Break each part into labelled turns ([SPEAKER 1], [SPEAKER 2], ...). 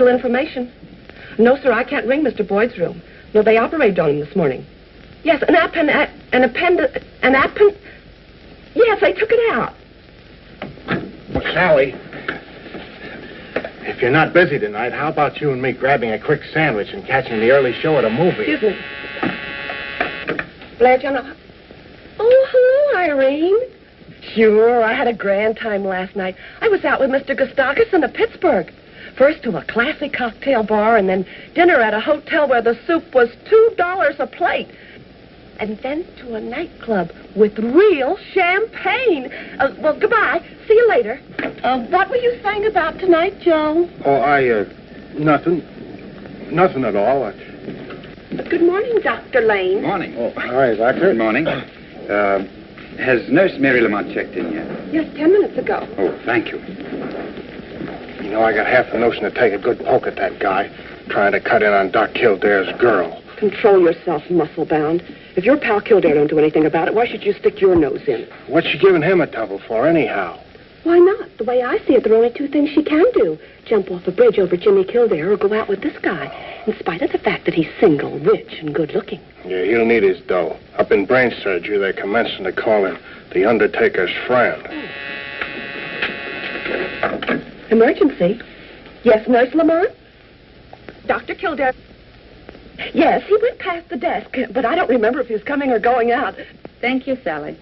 [SPEAKER 1] vital information. No, sir, I can't ring Mr. Boyd's room. No, they operated on him this morning. Yes, yes, they took it out.
[SPEAKER 2] Well, Sally, if you're not busy tonight, how about you and me grabbing a quick sandwich and catching the early show at a movie?
[SPEAKER 1] Excuse me. Blair, John. Oh, hello, Irene. Sure, I had a grand time last night. I was out with Mr. Gustakis in Pittsburgh. First to a classy cocktail bar, and then dinner at a hotel where the soup was $2 a plate. And then to a nightclub with real champagne. Well, goodbye. See you later. What were you saying about tonight, Joe?
[SPEAKER 2] Oh, nothing. Nothing at all.
[SPEAKER 1] Good morning, Dr. Lane.
[SPEAKER 3] Morning.
[SPEAKER 2] Oh, hi, Doctor.
[SPEAKER 3] Good morning. Has Nurse Mary Lamont checked in yet?
[SPEAKER 1] Yes, 10 minutes ago.
[SPEAKER 3] Oh, thank you.
[SPEAKER 2] You know, I got half the notion to take a good poke at that guy trying to cut in on Doc Kildare's girl.
[SPEAKER 1] Control yourself, muscle-bound. If your pal Kildare don't do anything about it, why should you stick your nose in?
[SPEAKER 2] What's she giving him a trouble for, anyhow?
[SPEAKER 1] Why not? The way I see it, there are only two things she can do. Jump off a bridge over Jimmy Kildare or go out with this guy, in spite of the fact that he's single, rich, and good-looking.
[SPEAKER 2] Yeah, he'll need his dough. Up in brain surgery, they're commencing to call him the Undertaker's friend.
[SPEAKER 1] Emergency? Yes, Nurse Lamont? Dr. Kildare? Yes, he went past the desk, but I don't remember if he was coming or going out.
[SPEAKER 4] Thank you, Sally.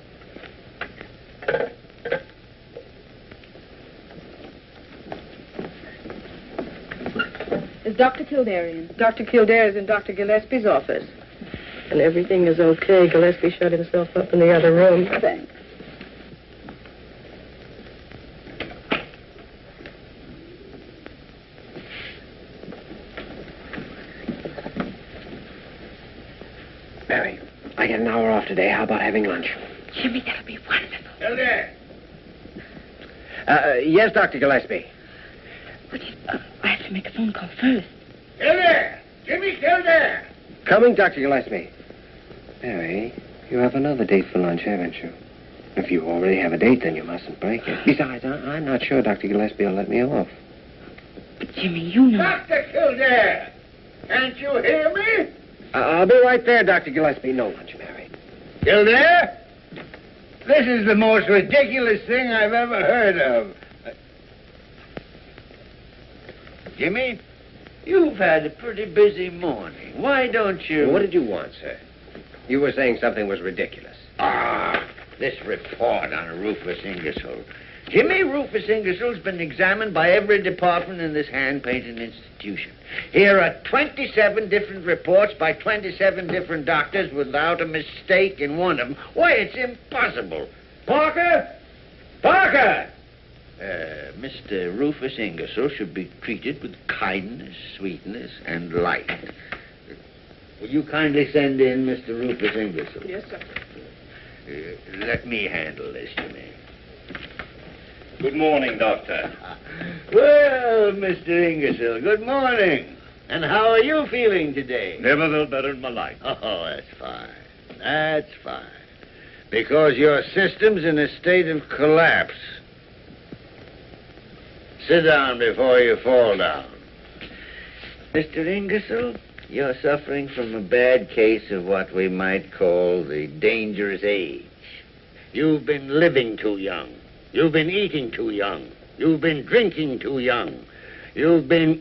[SPEAKER 4] Is Dr. Kildare in?
[SPEAKER 5] Dr. Kildare is in Dr. Gillespie's office.
[SPEAKER 1] And everything is okay. Gillespie shut himself up in the other room.
[SPEAKER 5] Thanks.
[SPEAKER 6] Mary, I get an hour off today. How about having lunch?
[SPEAKER 1] Jimmy, that'll be wonderful.
[SPEAKER 3] Kildare!
[SPEAKER 6] Yes, Dr. Gillespie.
[SPEAKER 1] I have to make a phone call first.
[SPEAKER 3] Kildare! Jimmy Kildare!
[SPEAKER 6] Coming, Dr. Gillespie. Mary, you have another date for lunch, haven't you? If you already have a date, then you mustn't break it. Besides, I'm not sure Dr. Gillespie will let me off.
[SPEAKER 1] But, Jimmy, you know...
[SPEAKER 3] Dr. Kildare! Can't you hear me?
[SPEAKER 6] I'll be right there, Dr. Gillespie. No lunch, Mary.
[SPEAKER 3] Kildare? This is the most ridiculous thing I've ever heard of. Jimmy, you've had a pretty busy morning. Why don't you...
[SPEAKER 6] What did you want, sir? You were saying something was ridiculous.
[SPEAKER 3] This report on Rufus Ingersoll. Jimmy, Rufus Ingersoll's been examined by every department in this hand-painting institution. Here are 27 different reports by 27 different doctors without a mistake in one of them. Why, it's impossible. Parker! Parker! Mr. Rufus Ingersoll should be treated with kindness, sweetness, and light. Will you kindly send in Mr. Rufus Ingersoll?
[SPEAKER 5] Yes, sir.
[SPEAKER 3] Let me handle this, Jimmy.
[SPEAKER 7] Good morning, Doctor.
[SPEAKER 3] Well, Mr. Ingersoll, good morning. And how are you feeling today?
[SPEAKER 7] Never felt better in my life.
[SPEAKER 3] Oh, that's fine. That's fine. Because your system's in a state of collapse. Sit down before you fall down. Mr. Ingersoll, you're suffering from a bad case of what we might call the dangerous age. You've been living too young. You've been eating too young. You've been drinking too young. You've been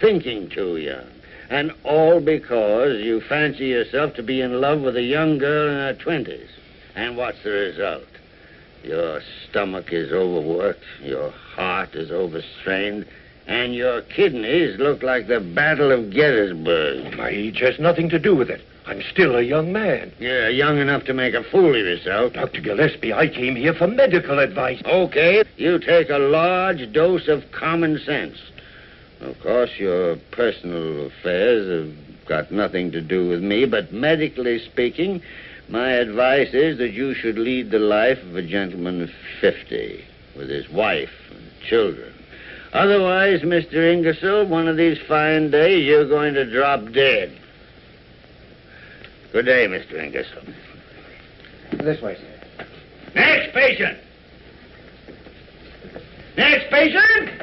[SPEAKER 3] thinking too young. And all because you fancy yourself to be in love with a young girl in her 20s. And what's the result? Your stomach is overworked, your heart is overstrained, and your kidneys look like the Battle of Gettysburg.
[SPEAKER 7] My age has nothing to do with it. I'm still a young man.
[SPEAKER 3] You're young enough to make a fool of yourself.
[SPEAKER 7] Dr. Gillespie, I came here for medical advice.
[SPEAKER 3] Okay, you take a large dose of common sense. Of course, your personal affairs have got nothing to do with me, but medically speaking, my advice is that you should lead the life of a gentleman of 50, with his wife and children. Otherwise, Mr. Ingersoll, one of these fine days, you're going to drop dead. Good day, Mr. Ingersoll.
[SPEAKER 6] This way, sir.
[SPEAKER 3] Next patient! Next patient!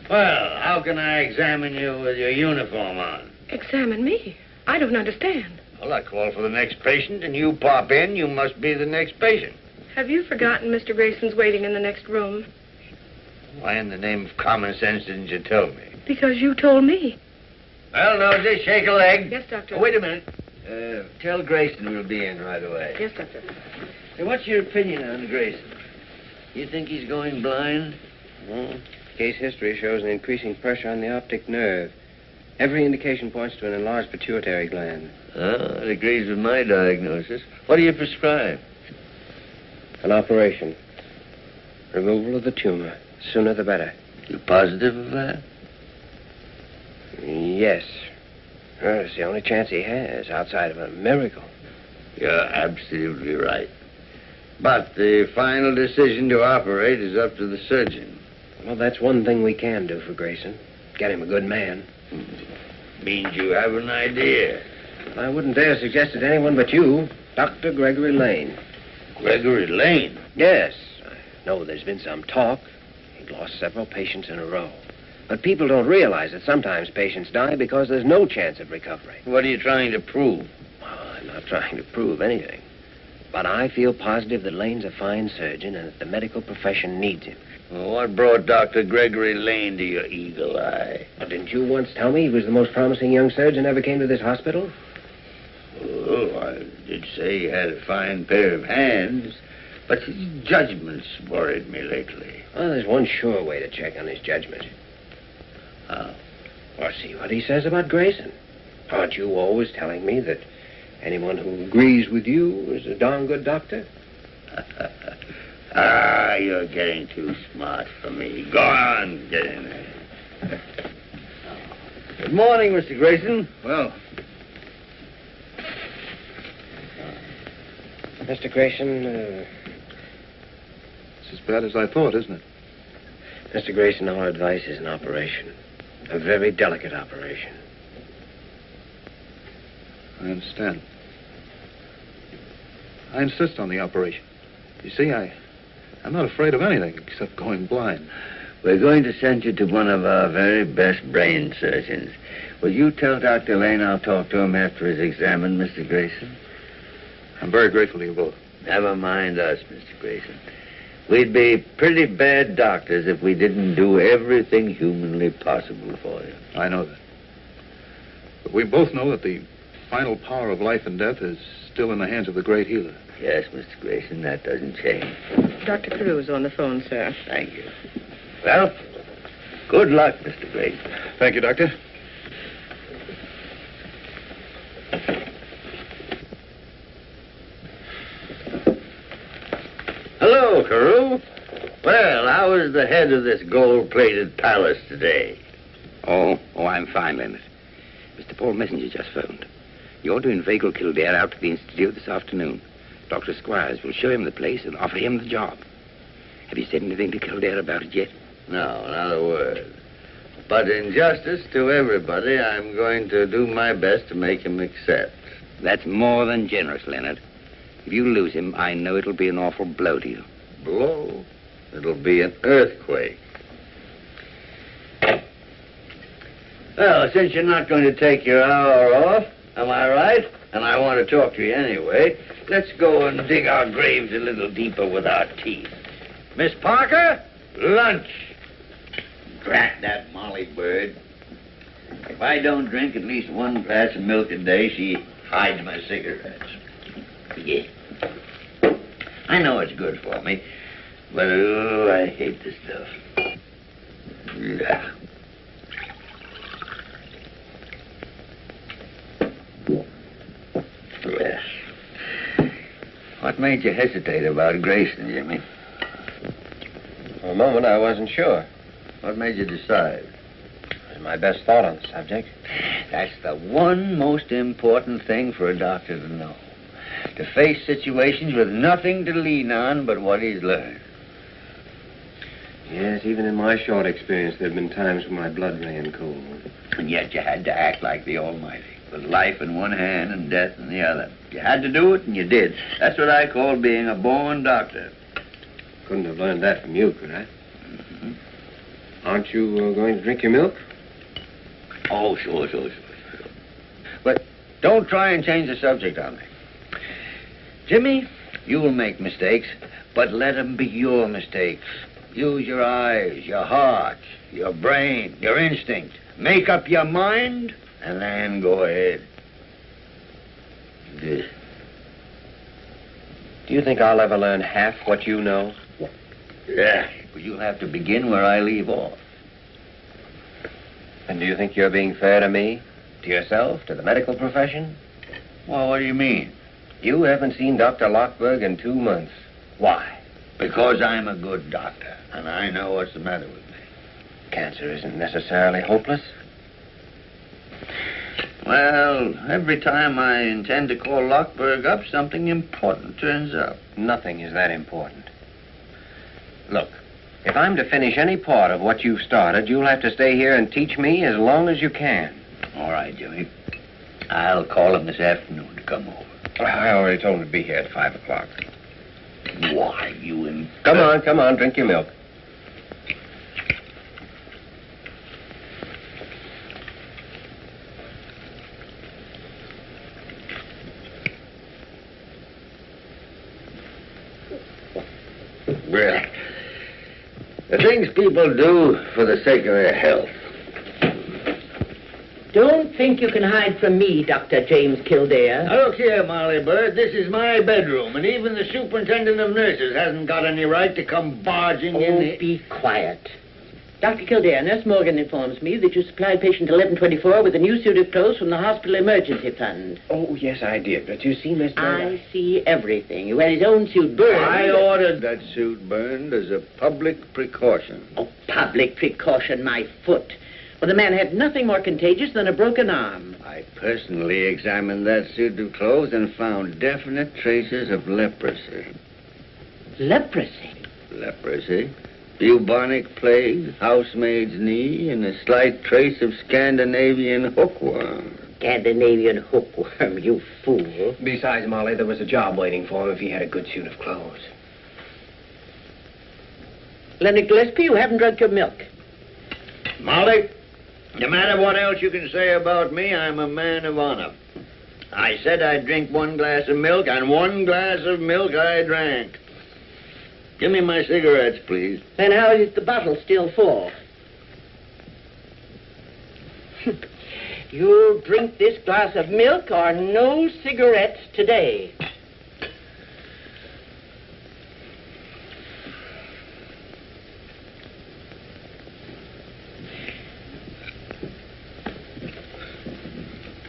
[SPEAKER 3] Well, how can I examine you with your uniform on?
[SPEAKER 1] Examine me? I don't understand.
[SPEAKER 3] Well, I call for the next patient, and you pop in. You must be the next patient.
[SPEAKER 1] Have you forgotten Mr. Grayson's waiting in the next room?
[SPEAKER 3] Why in the name of common sense didn't you tell me?
[SPEAKER 1] Because you told me.
[SPEAKER 3] Well, no, just shake a leg.
[SPEAKER 1] Yes, Doctor.
[SPEAKER 3] Oh, wait a minute. Tell Grayson we'll be in right away.
[SPEAKER 1] Yes, Doctor.
[SPEAKER 3] Hey, what's your opinion on Grayson? You think he's going blind?
[SPEAKER 6] Well, case history shows an increasing pressure on the optic nerve. Every indication points to an enlarged pituitary gland.
[SPEAKER 3] Oh, it agrees with my diagnosis. What do you prescribe?
[SPEAKER 6] An operation. Removal of the tumor. Sooner the better.
[SPEAKER 3] You positive of that?
[SPEAKER 6] Yes. Well, it's the only chance he has outside of a miracle.
[SPEAKER 3] You're absolutely right. But the final decision to operate is up to the surgeon.
[SPEAKER 6] Well, that's one thing we can do for Grayson. Get him a good man.
[SPEAKER 3] Means you have an idea.
[SPEAKER 6] I wouldn't dare suggest it to anyone but you, Dr. Gregory Lane.
[SPEAKER 3] Gregory Lane?
[SPEAKER 6] Yes. I know there's been some talk. He'd lost several patients in a row. But people don't realize that sometimes patients die because there's no chance of recovery.
[SPEAKER 3] What are you trying to prove?
[SPEAKER 6] Well, I'm not trying to prove anything. But I feel positive that Lane's a fine surgeon and that the medical profession needs him.
[SPEAKER 3] Well, what brought Dr. Gregory Lane to your eagle eye?
[SPEAKER 6] Well, didn't you once tell me he was the most promising young surgeon ever came to this hospital?
[SPEAKER 3] Oh, I did say he had a fine pair of hands, but his judgment's worried me lately.
[SPEAKER 6] Well, there's one sure way to check on his judgment.
[SPEAKER 3] How?
[SPEAKER 6] Well, see what he says about Grayson. Aren't you always telling me that anyone who agrees with you is a darn good doctor?
[SPEAKER 3] You're getting too smart for me. Go on, get in there. Good morning, Mr. Grayson.
[SPEAKER 2] Well,
[SPEAKER 6] Mr. Grayson,
[SPEAKER 2] it's as bad as I thought, isn't it?
[SPEAKER 6] Mr. Grayson, our advice is an operation. A very delicate operation.
[SPEAKER 2] I understand. I insist on the operation. You see, I'm not afraid of anything except going blind.
[SPEAKER 3] We're going to send you to one of our very best brain surgeons. Will you tell Dr. Lane I'll talk to him after he's examined Mr. Grayson?
[SPEAKER 2] I'm very grateful to you both.
[SPEAKER 3] Never mind us, Mr. Grayson. We'd be pretty bad doctors if we didn't do everything humanly possible for you.
[SPEAKER 2] I know that. But we both know that the final power of life and death is still in the hands of the great healer.
[SPEAKER 3] Yes, Mr. Grayson, that doesn't change.
[SPEAKER 5] Dr. Carew on the phone, sir.
[SPEAKER 3] Thank you. Well, good luck, Mr. Grayson.
[SPEAKER 2] Thank you, Doctor.
[SPEAKER 3] Hello, Carew. Well, how is the head of this gold-plated palace today?
[SPEAKER 8] Oh, I'm fine, Leonard. Mr. Paul Messenger just phoned. You're to inveigle Kildare out to the Institute this afternoon. Dr. Squires will show him the place and offer him the job. Have you said anything to Kildare about it yet?
[SPEAKER 3] No, not a word. But in justice to everybody, I'm going to do my best to make him accept.
[SPEAKER 8] That's more than generous, Leonard. If you lose him, I know it'll be an awful blow to you.
[SPEAKER 3] Blow? It'll be an earthquake. Well, since you're not going to take your hour off, am I right? And I want to talk to you anyway. Let's go and dig our graves a little deeper with our teeth. Miss Parker, lunch. Drat that Molly bird. If I don't drink at least one glass of milk a day, she hides my cigarettes. Yeah. I know it's good for me, but I hate this stuff. Yeah. Yes. What made you hesitate about Grayson, Jimmy?
[SPEAKER 6] For a moment, I wasn't sure.
[SPEAKER 3] What made you decide?
[SPEAKER 6] It was my best thought on the subject.
[SPEAKER 3] That's the one most important thing for a doctor to know. To face situations with nothing to lean on but what he's learned.
[SPEAKER 6] Yes, even in my short experience, there have been times when my blood ran cold.
[SPEAKER 3] And yet you had to act like the Almighty, with life in one hand and death in the other. You had to do it, and you did. That's what I call being a born doctor.
[SPEAKER 6] Couldn't have learned that from you, could I?
[SPEAKER 3] Mm-hmm.
[SPEAKER 6] Aren't you going to drink your milk?
[SPEAKER 3] Oh, sure. But don't try and change the subject on me. Jimmy, you'll make mistakes, but let them be your mistakes. Use your eyes, your heart, your brain, your instinct. Make up your mind, and then go ahead. Good.
[SPEAKER 6] Do you think I'll ever learn half what you know?
[SPEAKER 3] Yeah, but you'll have to begin where I leave off.
[SPEAKER 6] And do you think you're being fair to me? To yourself? To the medical profession?
[SPEAKER 3] Well, what do you mean?
[SPEAKER 6] You haven't seen Dr. Lockberg in 2 months. Why?
[SPEAKER 3] Because I'm a good doctor, and I know what's the matter with me.
[SPEAKER 6] Cancer isn't necessarily hopeless.
[SPEAKER 3] Well, every time I intend to call Lockberg up, something important turns up.
[SPEAKER 6] Nothing is that important. Look, if I'm to finish any part of what you've started, you'll have to stay here and teach me as long as you can.
[SPEAKER 3] All right, Jimmy. I'll call him this afternoon to come over.
[SPEAKER 6] I already told him to be here at 5 o'clock.
[SPEAKER 3] Why, you
[SPEAKER 6] Come on, drink your milk.
[SPEAKER 3] Well, the things people do for the sake of their health.
[SPEAKER 5] Don't think you can hide from me, Dr. James Kildare.
[SPEAKER 3] Look here, Molly Bird, this is my bedroom, and even the superintendent of nurses hasn't got any right to come barging in here.
[SPEAKER 5] Be quiet. Dr. Kildare, Nurse Morgan informs me that you supplied patient 1124 with a new suit of clothes from the hospital emergency fund.
[SPEAKER 6] Oh, yes, I did. But you see, Miss
[SPEAKER 5] I see everything. You had his own suit burned.
[SPEAKER 3] I ordered that suit burned as a public precaution.
[SPEAKER 5] Oh, public precaution, my foot. Well, the man had nothing more contagious than a broken arm.
[SPEAKER 3] I personally examined that suit of clothes and found definite traces of leprosy.
[SPEAKER 5] Leprosy?
[SPEAKER 3] Leprosy? Bubonic plague, housemaid's knee, and a slight trace of Scandinavian hookworm.
[SPEAKER 5] Scandinavian hookworm, you fool.
[SPEAKER 6] Besides, Molly, there was a job waiting for him if he had a good suit of clothes.
[SPEAKER 5] Leonard Gillespie, you haven't drunk your milk.
[SPEAKER 3] Molly, no matter what else you can say about me, I'm a man of honor. I said I'd drink 1 glass of milk, and 1 glass of milk I drank. Give me my cigarettes, please.
[SPEAKER 5] Then how is the bottle still full? You'll drink this glass of milk or no cigarettes today.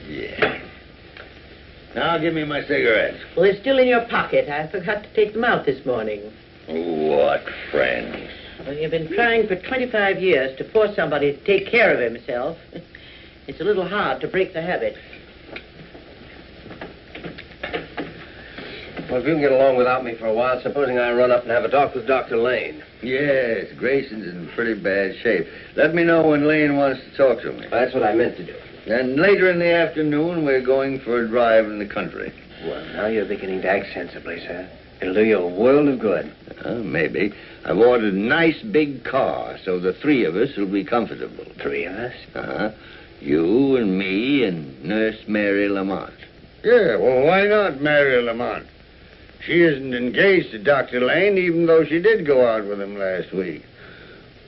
[SPEAKER 3] Yeah. Now give me my cigarettes.
[SPEAKER 5] Well, they're still in your pocket. I forgot to take them out this morning.
[SPEAKER 3] What friends?
[SPEAKER 5] Well, you've been trying for 25 years to force somebody to take care of himself. It's a little hard to break the habit.
[SPEAKER 6] Well, if you can get along without me for a while, supposing I run up and have a talk with Dr. Lane.
[SPEAKER 3] Yes, Grayson's in pretty bad shape. Let me know when Lane wants to talk to me.
[SPEAKER 6] That's what I meant to do.
[SPEAKER 3] And later in the afternoon, we're going for a drive in the country.
[SPEAKER 6] Well, now you're beginning to act sensibly, sir. It'll do you a world of good.
[SPEAKER 3] Maybe. I've ordered a nice big car, so the 3 of us will be comfortable.
[SPEAKER 6] 3 of us?
[SPEAKER 3] Uh-huh. You and me and Nurse Mary Lamont.
[SPEAKER 2] Yeah, well, why not Mary Lamont? She isn't engaged to Dr. Lane, even though she did go out with him last week.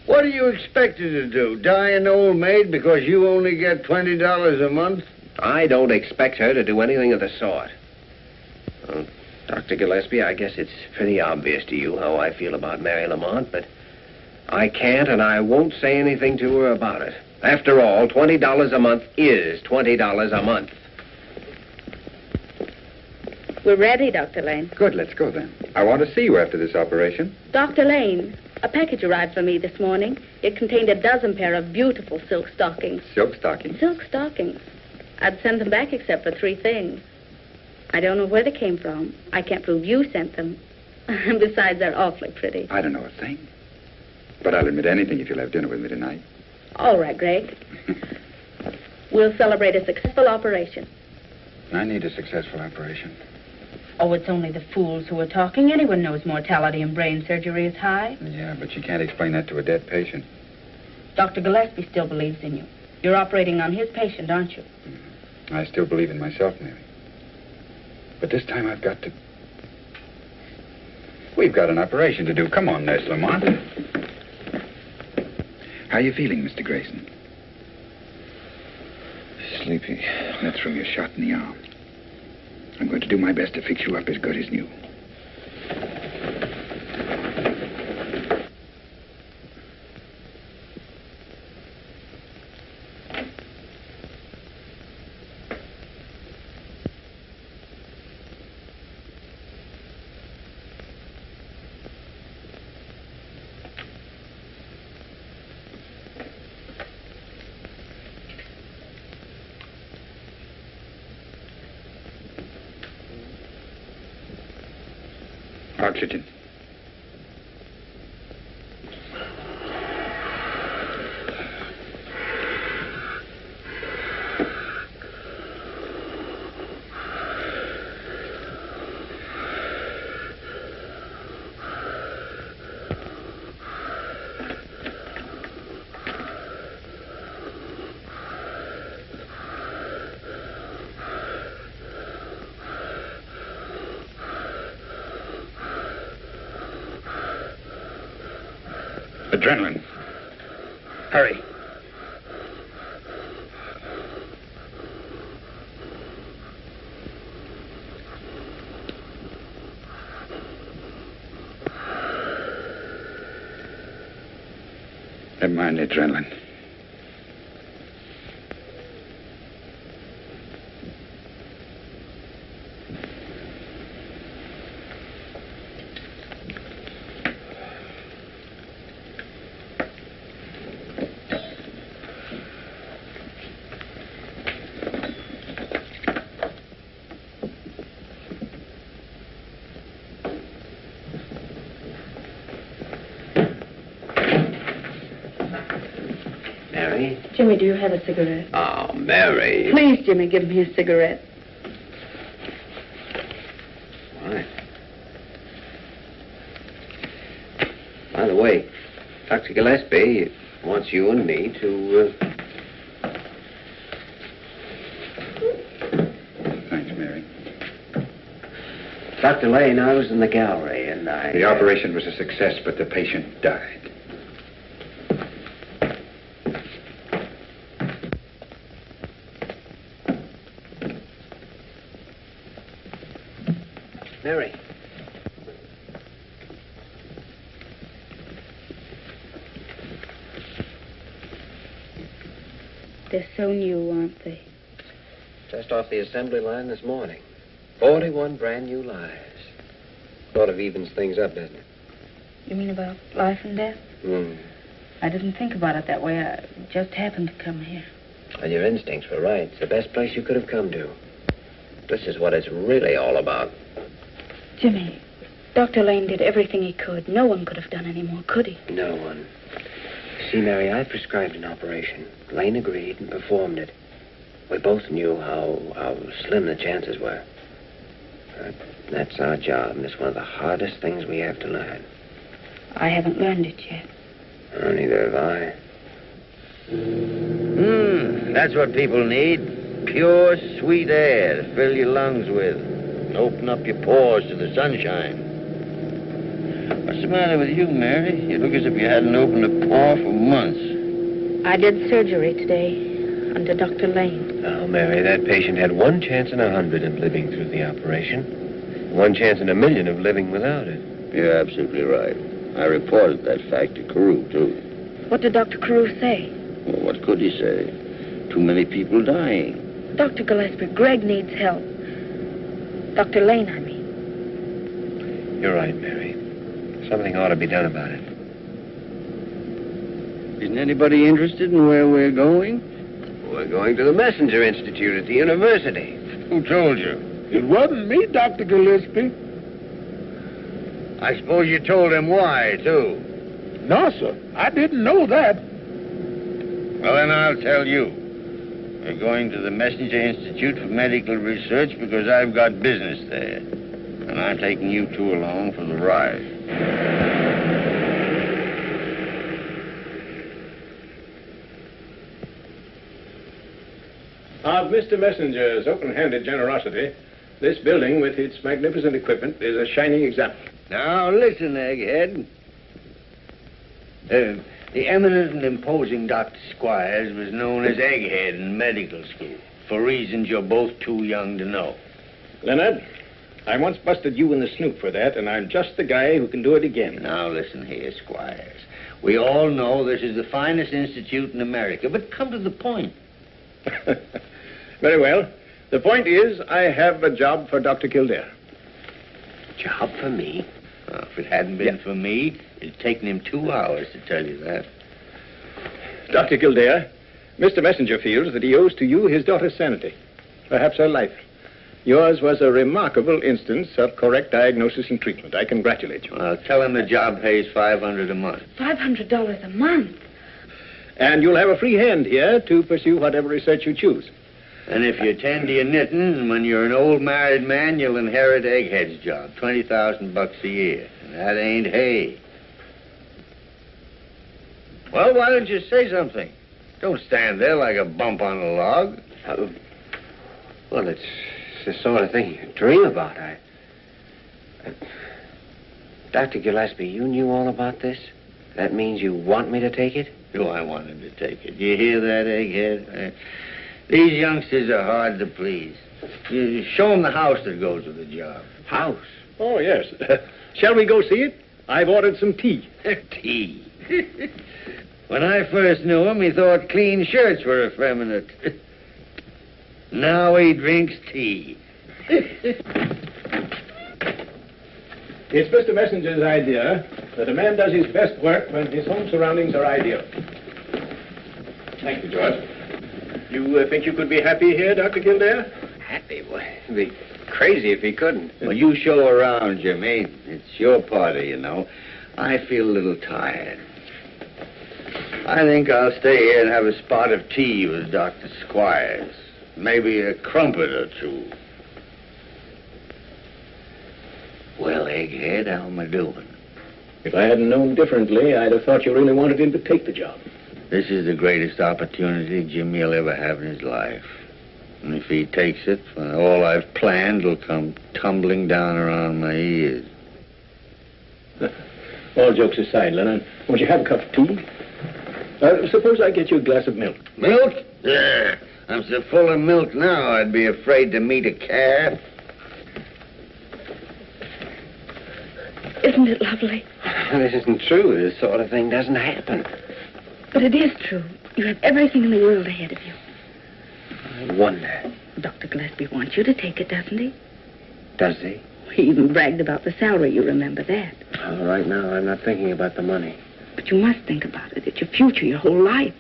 [SPEAKER 2] What do you expect her to do? Die an old maid because you only get $20 a month?
[SPEAKER 6] I don't expect her to do anything of the sort. Well, Dr. Gillespie, I guess it's pretty obvious to you how I feel about Mary Lamont, but I can't and I won't say anything to her about it. After all, $20 a month is $20 a month.
[SPEAKER 4] We're ready, Dr. Lane.
[SPEAKER 9] Good, let's go then. I want to see you after this operation.
[SPEAKER 4] Dr. Lane, a package arrived for me this morning. It contained a dozen pair of beautiful silk stockings.
[SPEAKER 9] Silk stockings?
[SPEAKER 4] Silk stockings. I'd sent them back except for 3 things. I don't know where they came from. I can't prove you sent them. Besides, they're awfully pretty.
[SPEAKER 9] I don't know a thing. But I'll admit anything if you'll have dinner with me tonight.
[SPEAKER 4] All right, Greg. We'll celebrate a successful operation.
[SPEAKER 9] I need a successful operation.
[SPEAKER 10] Oh, it's only the fools who are talking. Anyone knows mortality in brain surgery is high.
[SPEAKER 9] Yeah, but you can't explain that to a dead patient.
[SPEAKER 10] Dr. Gillespie still believes in you. You're operating on his patient, aren't you?
[SPEAKER 9] I still believe in myself, Mary. But this time I've got to... We've got an operation to do. Come on, Nurse Lamont. How are you feeling, Mr. Grayson?
[SPEAKER 6] Sleepy.
[SPEAKER 9] That's from your shot in the arm. I'm going to do my best to fix you up as good as new. Oxygen. Adrenaline. Hurry. Never mind the adrenaline.
[SPEAKER 4] Jimmy, do you have a cigarette?
[SPEAKER 6] Oh, Mary.
[SPEAKER 4] Please, Jimmy, give me a cigarette.
[SPEAKER 6] Why? By the way, Dr. Gillespie wants you and me to...
[SPEAKER 9] Thanks, Mary.
[SPEAKER 6] Dr. Lane, I was in the gallery and I...
[SPEAKER 9] The operation was a success, but the patient died.
[SPEAKER 6] Mary.
[SPEAKER 4] They're so new, aren't they?
[SPEAKER 6] Just off the assembly line this morning. 41 brand new lives. Sort of evens things up, doesn't it?
[SPEAKER 4] You mean about life and death? I didn't think about it that way. I just happened to come here.
[SPEAKER 6] And your instincts were right. It's the best place you could have come to. This is what it's really all about.
[SPEAKER 4] Jimmy, Dr. Lane did everything he could. No one could have done any more, could he?
[SPEAKER 6] No one. See, Mary, I prescribed an operation. Lane agreed and performed it. We both knew how slim the chances were. That's our job, and it's one of the hardest things we have to learn.
[SPEAKER 4] I haven't learned it yet.
[SPEAKER 6] Oh, neither have I.
[SPEAKER 3] That's what people need. Pure, sweet air to fill your lungs with. And open up your pores to the sunshine. What's the matter with you, Mary? You look as if you hadn't opened a pore for months.
[SPEAKER 4] I did surgery today under Dr. Lane.
[SPEAKER 6] Oh, Mary, that patient had 1 chance in 100 of living through the operation. 1 chance in 1,000,000 of living without it.
[SPEAKER 3] You're absolutely right. I reported that fact to Carew, too.
[SPEAKER 4] What did Dr. Carew say?
[SPEAKER 3] Well, what could he say? Too many people dying.
[SPEAKER 4] Dr. Gillespie, Greg needs help. Dr. Lane, I mean.
[SPEAKER 6] You're right, Mary. Something ought to be done about it.
[SPEAKER 3] Isn't anybody interested in where we're going?
[SPEAKER 6] We're going to the Messenger Institute at the university.
[SPEAKER 3] Who told you?
[SPEAKER 2] It wasn't me, Dr. Gillespie.
[SPEAKER 3] I suppose you told him why, too.
[SPEAKER 2] No, sir. I didn't know that.
[SPEAKER 3] Well, then I'll tell you. We're going to the Messenger Institute for Medical Research because I've got business there. And I'm taking you two along for the ride.
[SPEAKER 11] of Mr. Messenger's open-handed generosity, this building with its magnificent equipment is a shining example.
[SPEAKER 2] Now, listen, Egghead. The eminent and imposing Dr. Squires was known as Egghead in medical school, for reasons you're both too young to know.
[SPEAKER 11] Leonard, I once busted you in the snoot for that, and I'm just the guy who can do it again.
[SPEAKER 2] Now, listen here, Squires. We all know this is the finest institute in America, but come to the point.
[SPEAKER 11] Very well. The point is, I have a job for Dr. Kildare.
[SPEAKER 6] Job for me?
[SPEAKER 2] Well, if it hadn't been for me, it'd taken him 2 hours to tell you that.
[SPEAKER 11] Dr. Kildare, Mr. Messenger feels that he owes to you his daughter's sanity, perhaps her life. Yours was a remarkable instance of correct diagnosis and treatment. I congratulate you.
[SPEAKER 2] Well, tell him the job pays $500 a month.
[SPEAKER 4] $500 a month?
[SPEAKER 11] And you'll have a free hand here to pursue whatever research you choose.
[SPEAKER 2] And if you tend to your knitting, when you're an old married man, you'll inherit Egghead's job, $20,000 a year. And that ain't hay. Well, why don't you say something? Don't stand there like a bump on a log.
[SPEAKER 6] Well, it's the sort of thing you dream about. Dr. Gillespie, you knew all about this? That means you want me to take it?
[SPEAKER 2] Do I want him to take it? You hear that, Egghead? These youngsters are hard to please. You show them the house that goes with the job.
[SPEAKER 11] House? Oh, yes. Shall we go see it? I've ordered some tea.
[SPEAKER 2] Tea? When I first knew him, he thought clean shirts were effeminate. Now he drinks tea.
[SPEAKER 11] It's Mr. Messenger's idea that a man does his best work when his home surroundings are ideal. Thank you, George. You think you could be happy here, Dr. Kildare?
[SPEAKER 6] Happy? Well, he'd be crazy if he couldn't.
[SPEAKER 2] Well, you show around, Jimmy. It's your party, you know. I feel a little tired. I think I'll stay here and have a spot of tea with Dr. Squires. Maybe a crumpet or two. Well, Egghead, how am I doing?
[SPEAKER 11] If I hadn't known differently, I'd have thought you really wanted him to take the job.
[SPEAKER 2] This is the greatest opportunity Jimmy will ever have in his life. And if he takes it, all I've planned will come tumbling down around my ears.
[SPEAKER 11] All jokes aside, Leonard, won't you have a cup of tea? Suppose I get you a glass of milk.
[SPEAKER 2] Milk? Yeah. I'm so full of milk now, I'd be afraid to meet a calf.
[SPEAKER 4] Isn't it lovely?
[SPEAKER 6] This isn't true. This sort of thing doesn't happen.
[SPEAKER 4] But it is true. You have everything in the world ahead of you.
[SPEAKER 6] I wonder.
[SPEAKER 4] Dr. Gillespie wants you to take it, doesn't he?
[SPEAKER 6] Does he?
[SPEAKER 4] He even bragged about the salary. You remember that.
[SPEAKER 6] Well, right now, I'm not thinking about the money.
[SPEAKER 4] But you must think about it. It's your future, your whole life.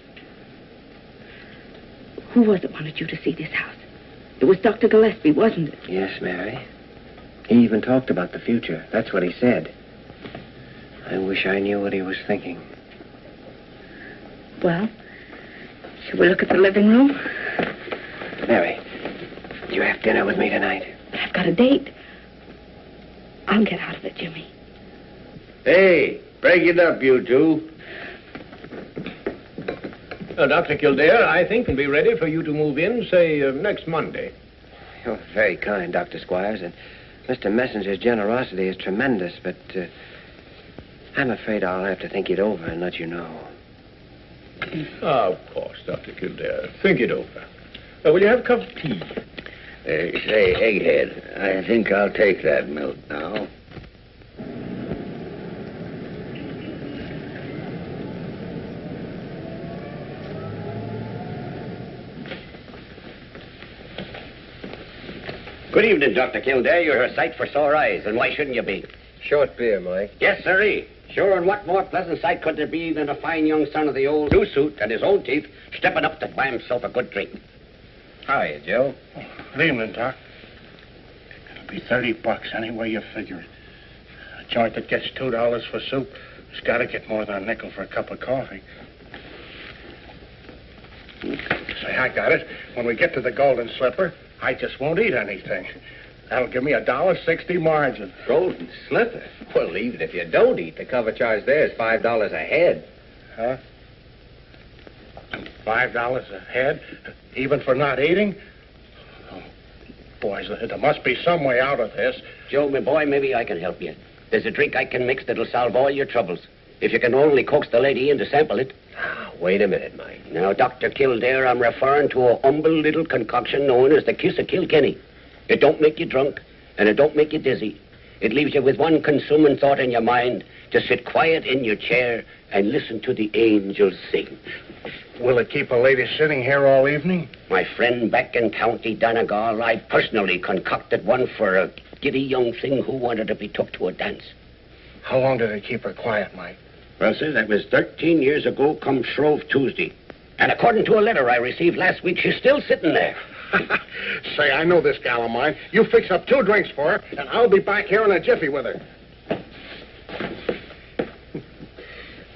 [SPEAKER 4] Who was it wanted you to see this house? It was Dr. Gillespie, wasn't it?
[SPEAKER 6] Yes, Mary. He even talked about the future. That's what he said. I wish I knew what he was thinking.
[SPEAKER 4] Well, shall we look at the living room?
[SPEAKER 6] Mary, do you have dinner with me tonight?
[SPEAKER 4] I've got a date. I'll get out of it, Jimmy.
[SPEAKER 2] Hey, break it up, you two.
[SPEAKER 11] Dr. Kildare, I think we'll be ready for you to move in, say, next Monday.
[SPEAKER 6] You're very kind, Dr. Squires, and Mr. Messenger's generosity is tremendous, but I'm afraid I'll have to think it over and let you know.
[SPEAKER 11] Of course, Dr. Kildare. Think it over. Will you have a cup of tea?
[SPEAKER 2] Say, Egghead, I think I'll take that milk now.
[SPEAKER 12] Good evening, Dr. Kildare. You're a sight for sore eyes, and why shouldn't you be?
[SPEAKER 6] Short beer, Mike.
[SPEAKER 12] Yes, sirree. Sure, and what more pleasant sight could there be than a fine young son of the old new suit and his own teeth stepping up to buy himself a good drink?
[SPEAKER 6] How are you, Joe?
[SPEAKER 13] Good evening, Doc. It'll be $30 any way you figure it. A joint that gets $2 for soup has got to get more than a nickel for a cup of coffee. Say, I got it. When we get to the Golden Slipper, I just won't eat anything. That'll give me $1.60 margin.
[SPEAKER 6] Golden Slipper? Well, even if you don't eat, the cover charge there is $5 a head.
[SPEAKER 13] Huh? $5 a head? Even for not eating? boys, there must be some way out of this.
[SPEAKER 12] Joe, my boy, maybe I can help you. There's a drink I can mix that'll solve all your troubles. If you can only coax the lady in to sample it.
[SPEAKER 6] Wait a minute, Mike.
[SPEAKER 12] Now, Dr. Kildare, I'm referring to a humble little concoction known as the Kiss of Kilkenny. It don't make you drunk, and it don't make you dizzy. It leaves you with one consuming thought in your mind, to sit quiet in your chair and listen to the angels sing.
[SPEAKER 13] Will it keep a lady sitting here all evening?
[SPEAKER 12] My friend back in County Donegal, I personally concocted one for a giddy young thing who wanted to be took to a dance.
[SPEAKER 13] How long did it keep her quiet, Mike?
[SPEAKER 12] Well, sir, that was 13 years ago come Shrove Tuesday. And according to a letter I received last week, she's still sitting there.
[SPEAKER 13] Say, I know this gal of mine. You fix up 2 drinks for her, and I'll be back here in a jiffy with her.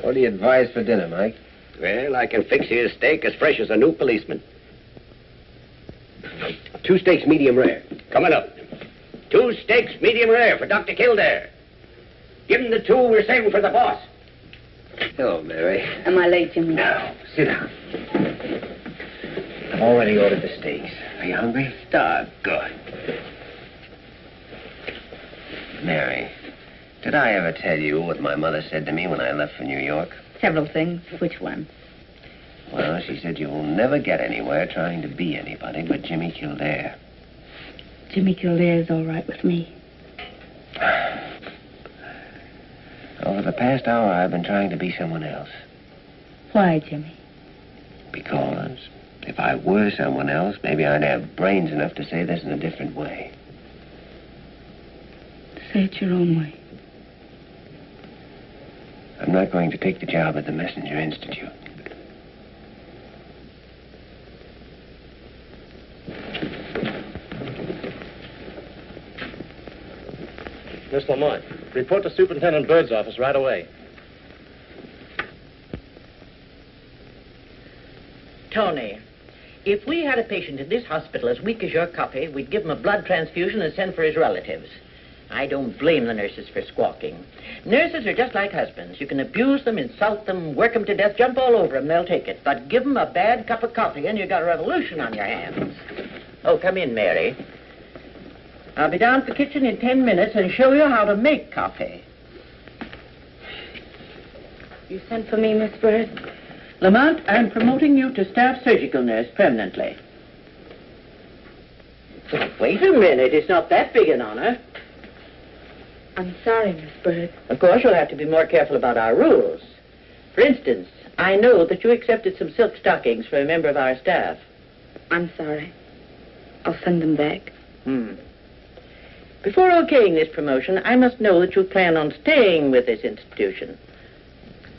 [SPEAKER 6] What do you advise for dinner, Mike?
[SPEAKER 12] Well, I can fix you a steak as fresh as a new policeman.
[SPEAKER 6] 2 steaks, medium rare.
[SPEAKER 12] Coming up. 2 steaks, medium rare for Dr. Kildare. Give him the 2 we're saving for the boss.
[SPEAKER 6] Hello, Mary.
[SPEAKER 10] Am I late, Jimmy?
[SPEAKER 6] No, sit down. I've already ordered the steaks. Are you hungry?
[SPEAKER 5] Starved.
[SPEAKER 6] Good. Mary, did I ever tell you what my mother said to me when I left for New York?
[SPEAKER 10] Several things. Which one?
[SPEAKER 6] Well, she said you'll never get anywhere trying to be anybody but Jimmy Kildare.
[SPEAKER 10] Jimmy Kildare's all right with me.
[SPEAKER 6] Over the past hour, I've been trying to be someone else.
[SPEAKER 10] Why, Jimmy?
[SPEAKER 6] Because if I were someone else, maybe I'd have brains enough to say this in a different way.
[SPEAKER 10] Say it your own way.
[SPEAKER 6] I'm not going to take the job at the Messenger Institute.
[SPEAKER 11] Miss Lamont, report to Superintendent Bird's office right away.
[SPEAKER 5] Tony, if we had a patient in this hospital as weak as your copy, we'd give him a blood transfusion and send for his relatives. I don't blame the nurses for squawking. Nurses are just like husbands. You can abuse them, insult them, work them to death, jump all over them, they'll take it. But give them a bad cup of coffee and you got a revolution on your hands. Oh, come in, Mary. I'll be down at the kitchen in 10 minutes and show you how to make coffee.
[SPEAKER 10] You sent for me, Miss Bird?
[SPEAKER 5] Lamont, I'm promoting you to staff surgical nurse permanently. Wait a minute. It's not that big an honor.
[SPEAKER 10] I'm sorry, Miss Bird.
[SPEAKER 5] Of course, you'll have to be more careful about our rules. For instance, I know that you accepted some silk stockings for a member of our staff.
[SPEAKER 10] I'm sorry. I'll send them back.
[SPEAKER 5] Before okaying this promotion, I must know that you plan on staying with this institution.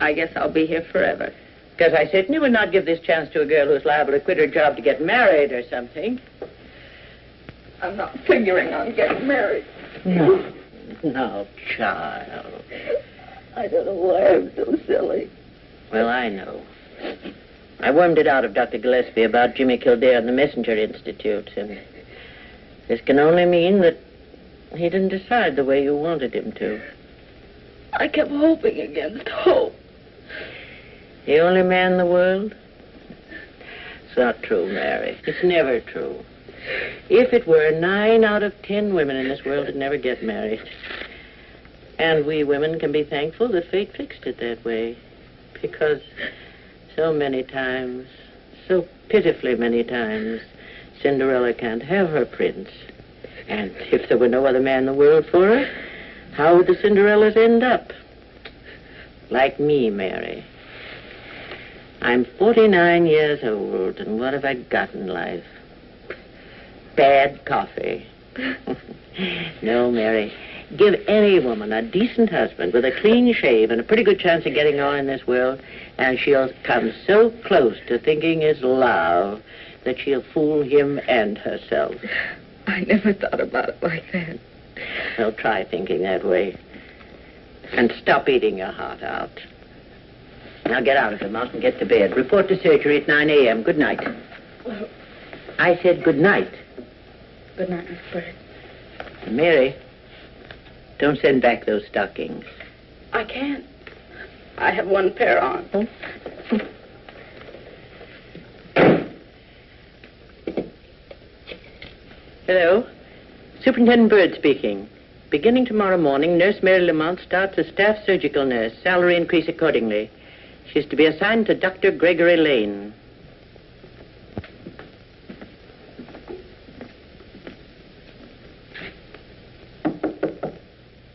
[SPEAKER 10] I guess I'll be here forever.
[SPEAKER 5] Because I certainly would not give this chance to a girl who's liable to quit her job to get married or something.
[SPEAKER 10] I'm not figuring on getting married.
[SPEAKER 5] No, child.
[SPEAKER 10] I don't know why I'm so silly.
[SPEAKER 5] Well, I know. I wormed it out of Dr. Gillespie about Jimmy Kildare and the Messenger Institute, and this can only mean that he didn't decide the way you wanted him to.
[SPEAKER 10] I kept hoping against hope.
[SPEAKER 5] The only man in the world? It's not true, Mary. It's never true. If it were, 9 out of 10 women in this world would never get married. And we women can be thankful that fate fixed it that way. Because so many times, so pitifully many times, Cinderella can't have her prince. And if there were no other man in the world for her, how would the Cinderellas end up? Like me, Mary. I'm 49 years old, and what have I got in life? Bad coffee. No, Mary. Give any woman a decent husband with a clean shave and a pretty good chance of getting on in this world, and she'll come so close to thinking it's love that she'll fool him and herself.
[SPEAKER 10] I never thought about it like that.
[SPEAKER 5] Well, try thinking that way. And stop eating your heart out. Now get out of the mouth and get to bed. Report to surgery at 9 a.m. Good night. I said good night.
[SPEAKER 10] Good night, Miss Bird.
[SPEAKER 5] Mary, don't send back those stockings.
[SPEAKER 10] I can't. I have one pair on.
[SPEAKER 5] Hello. Superintendent Bird speaking. Beginning tomorrow morning, Nurse Mary Lamont starts as staff surgical nurse. Salary increase accordingly. She's to be assigned to Dr. Gregory Lane.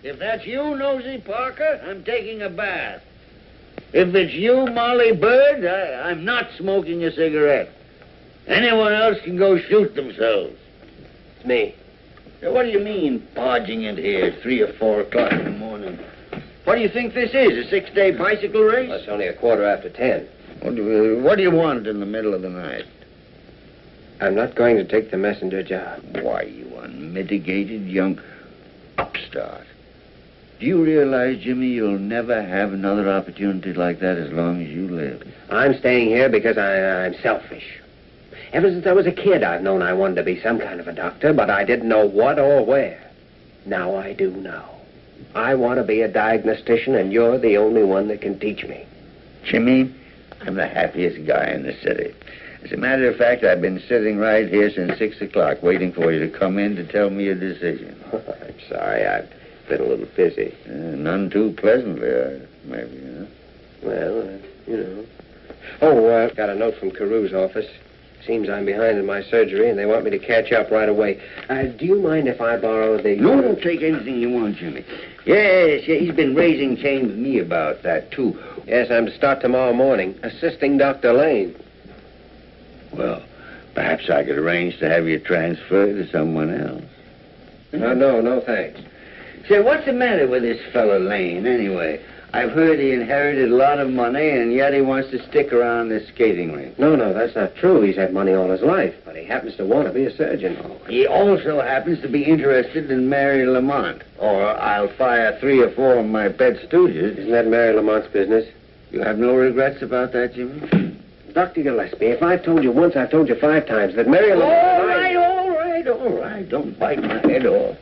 [SPEAKER 3] If that's you, Nosy Parker, I'm taking a bath. If it's you, Molly Bird, I'm not smoking a cigarette. Anyone else can go shoot themselves.
[SPEAKER 6] It's me.
[SPEAKER 3] Now, what do you mean, barging in here at 3 or 4 o'clock in the morning? What do you think this is, a 6-day bicycle race?
[SPEAKER 6] Well, it's only 10:15.
[SPEAKER 3] What do you want in the middle of the night?
[SPEAKER 6] I'm not going to take the messenger job.
[SPEAKER 3] Why, you unmitigated young upstart. Do you realize, Jimmy, you'll never have another opportunity like that as long as you live?
[SPEAKER 6] I'm staying here because I'm selfish. Ever since I was a kid, I've known I wanted to be some kind of a doctor, but I didn't know what or where. Now I do know. I want to be a diagnostician, and you're the only one that can teach me.
[SPEAKER 3] Jimmy, I'm the happiest guy in the city. As a matter of fact, I've been sitting right here since 6 o'clock waiting for you to come in to tell me your decision.
[SPEAKER 6] I'm sorry, I've been a little busy.
[SPEAKER 3] None too pleasantly, maybe, huh?
[SPEAKER 6] Well, you know. Oh, got a note from Carew's office. Seems I'm behind in my surgery, and they want me to catch up right away. Do you mind if I borrow the...
[SPEAKER 3] No, don't take anything you want, Jimmy. Yes, he's been raising Cain with me about that, too.
[SPEAKER 6] Yes, I'm to start tomorrow morning, assisting Dr. Lane.
[SPEAKER 3] Well, perhaps I could arrange to have you transferred to someone else.
[SPEAKER 6] No, thanks.
[SPEAKER 3] Say, what's the matter with this fellow Lane, anyway? I've heard he inherited a lot of money, and yet he wants to stick around this skating rink.
[SPEAKER 6] No, that's not true. He's had money all his life, but he happens to want to be a surgeon.
[SPEAKER 3] He also happens to be interested in Mary Lamont, or I'll fire 3 or 4 of my pet stooges.
[SPEAKER 6] Isn't that Mary Lamont's business?
[SPEAKER 3] You have no regrets about that, Jimmy?
[SPEAKER 6] Dr. Gillespie, if I've told you once, I've told you 5 times that Mary Lamont...
[SPEAKER 3] All right. Don't bite my head off.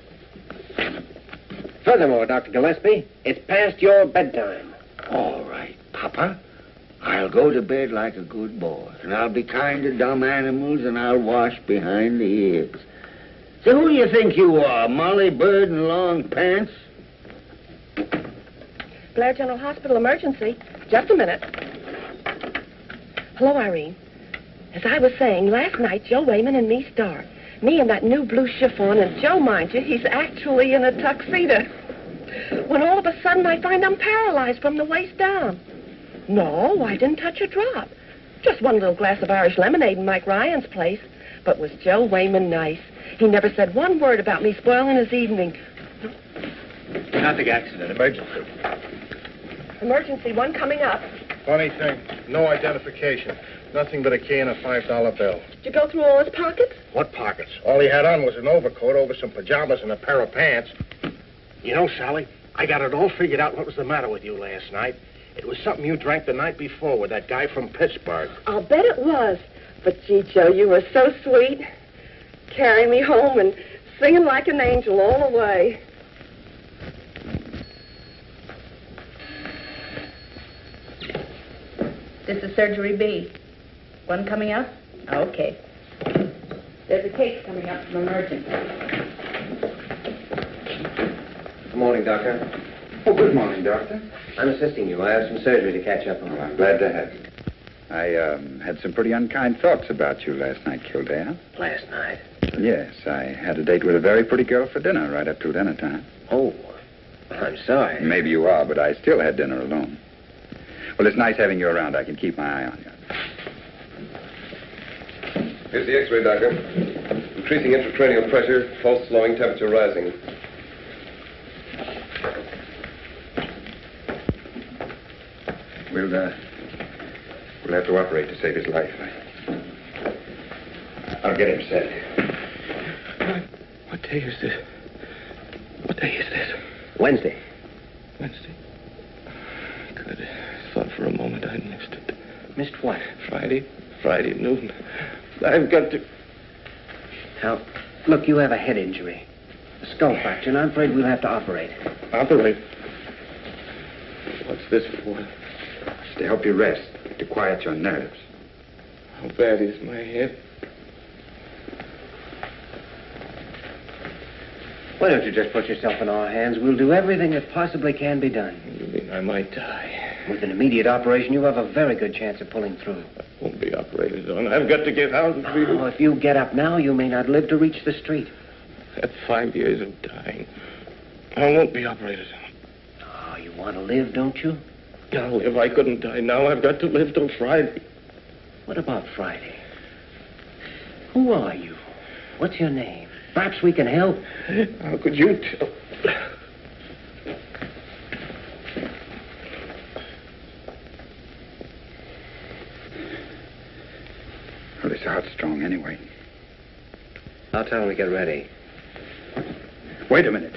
[SPEAKER 6] Furthermore, Dr. Gillespie, it's past your bedtime.
[SPEAKER 3] All right, Papa. I'll go to bed like a good boy, and I'll be kind to dumb animals, and I'll wash behind the ears. So who do you think you are, Molly Bird in long pants?
[SPEAKER 1] Blair General Hospital emergency. Just a minute. Hello, Irene. As I was saying, last night, Joe Wayman and me start. Me in that new blue chiffon, and Joe, mind you, he's actually in a tuxedo. When all of a sudden I find I'm paralyzed from the waist down. No, I didn't touch a drop. Just one little glass of Irish lemonade in Mike Ryan's place. But was Joe Wayman nice? He never said one word about me spoiling his evening.
[SPEAKER 13] Traffic accident, emergency.
[SPEAKER 1] Emergency, one coming up.
[SPEAKER 13] Funny thing, no identification. Nothing but a key and a $5 bill.
[SPEAKER 1] Did you go through all his pockets?
[SPEAKER 13] What pockets? All he had on was an overcoat over some pajamas and a pair of pants. You know, Sally, I got it all figured out what was the matter with you last night. It was something you drank the night before with that guy from Pittsburgh.
[SPEAKER 1] I'll bet it was. But, gee, Joe, you were so sweet. Carrying me home and singing like an angel all the way.
[SPEAKER 10] This is Surgery B. One coming up? Okay. There's a case coming up from emergency.
[SPEAKER 6] Good morning, Doctor.
[SPEAKER 9] Oh, good morning, Doctor.
[SPEAKER 6] I'm assisting you. I have some surgery to catch up on.
[SPEAKER 9] Oh, I'm glad to have you. I had some pretty unkind thoughts about you last night, Kildare.
[SPEAKER 6] Last night?
[SPEAKER 9] Yes, I had a date with a very pretty girl for dinner right up to dinner time.
[SPEAKER 6] Oh, I'm sorry.
[SPEAKER 9] Maybe you are, but I still had dinner alone. Well, it's nice having you around. I can keep my eye on you.
[SPEAKER 14] Here's the X-ray, Doctor. Increasing intracranial pressure, pulse slowing, temperature rising.
[SPEAKER 9] We'll have to operate to save his life. I'll get him set.
[SPEAKER 7] What day is this? What day is this?
[SPEAKER 6] Wednesday.
[SPEAKER 7] Wednesday? Good. I thought for a moment I'd missed it.
[SPEAKER 6] Missed what?
[SPEAKER 7] Friday at noon. I've got to...
[SPEAKER 6] Now, look, you have a head injury. A skull fracture, and I'm afraid we'll have to operate.
[SPEAKER 7] Operate? What's this for?
[SPEAKER 9] It's to help you rest, to quiet your nerves.
[SPEAKER 7] How bad is my head?
[SPEAKER 6] Why don't you just put yourself in our hands? We'll do everything that possibly can be done.
[SPEAKER 7] You mean I might die?
[SPEAKER 6] With an immediate operation, you have a very good chance of pulling through.
[SPEAKER 7] I won't be operated on. I've got to get out and be...
[SPEAKER 6] Oh, if you get up now, you may not live to reach the street.
[SPEAKER 7] At 5 years of dying, I won't be operated on.
[SPEAKER 6] Oh, you want to live, don't you?
[SPEAKER 7] No, if I couldn't die now, I've got to live till Friday.
[SPEAKER 6] What about Friday? Who are you? What's your name? Perhaps we can help.
[SPEAKER 7] How could you tell?
[SPEAKER 9] Well, his heart's strong anyway.
[SPEAKER 6] I'll tell him to get ready.
[SPEAKER 9] Wait a minute.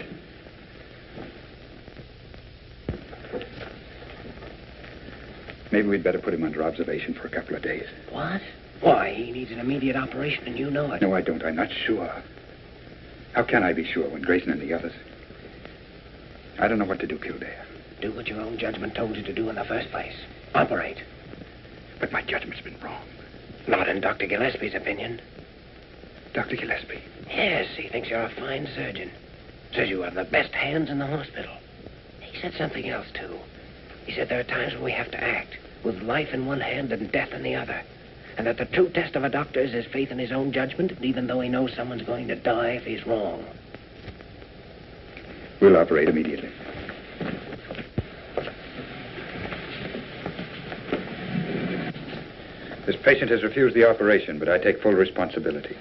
[SPEAKER 9] Maybe we'd better put him under observation for a couple of days.
[SPEAKER 6] What? Why? He needs an immediate operation, and you know it.
[SPEAKER 9] No, I don't. I'm not sure. How can I be sure when Grayson and the others... I don't know what to do, Kildare.
[SPEAKER 6] Do what your own judgment told you to do in the first place. Operate.
[SPEAKER 9] But my judgment's been wrong.
[SPEAKER 6] Not in Dr. Gillespie's opinion.
[SPEAKER 9] Dr. Gillespie?
[SPEAKER 6] Yes, he thinks you're a fine surgeon. Says you have the best hands in the hospital. He said something else, too. He said there are times when we have to act, with life in one hand and death in the other. And that the true test of a doctor is his faith in his own judgment, even though he knows someone's going to die if he's wrong.
[SPEAKER 9] We'll operate immediately. This patient has refused the operation, but I take full responsibility.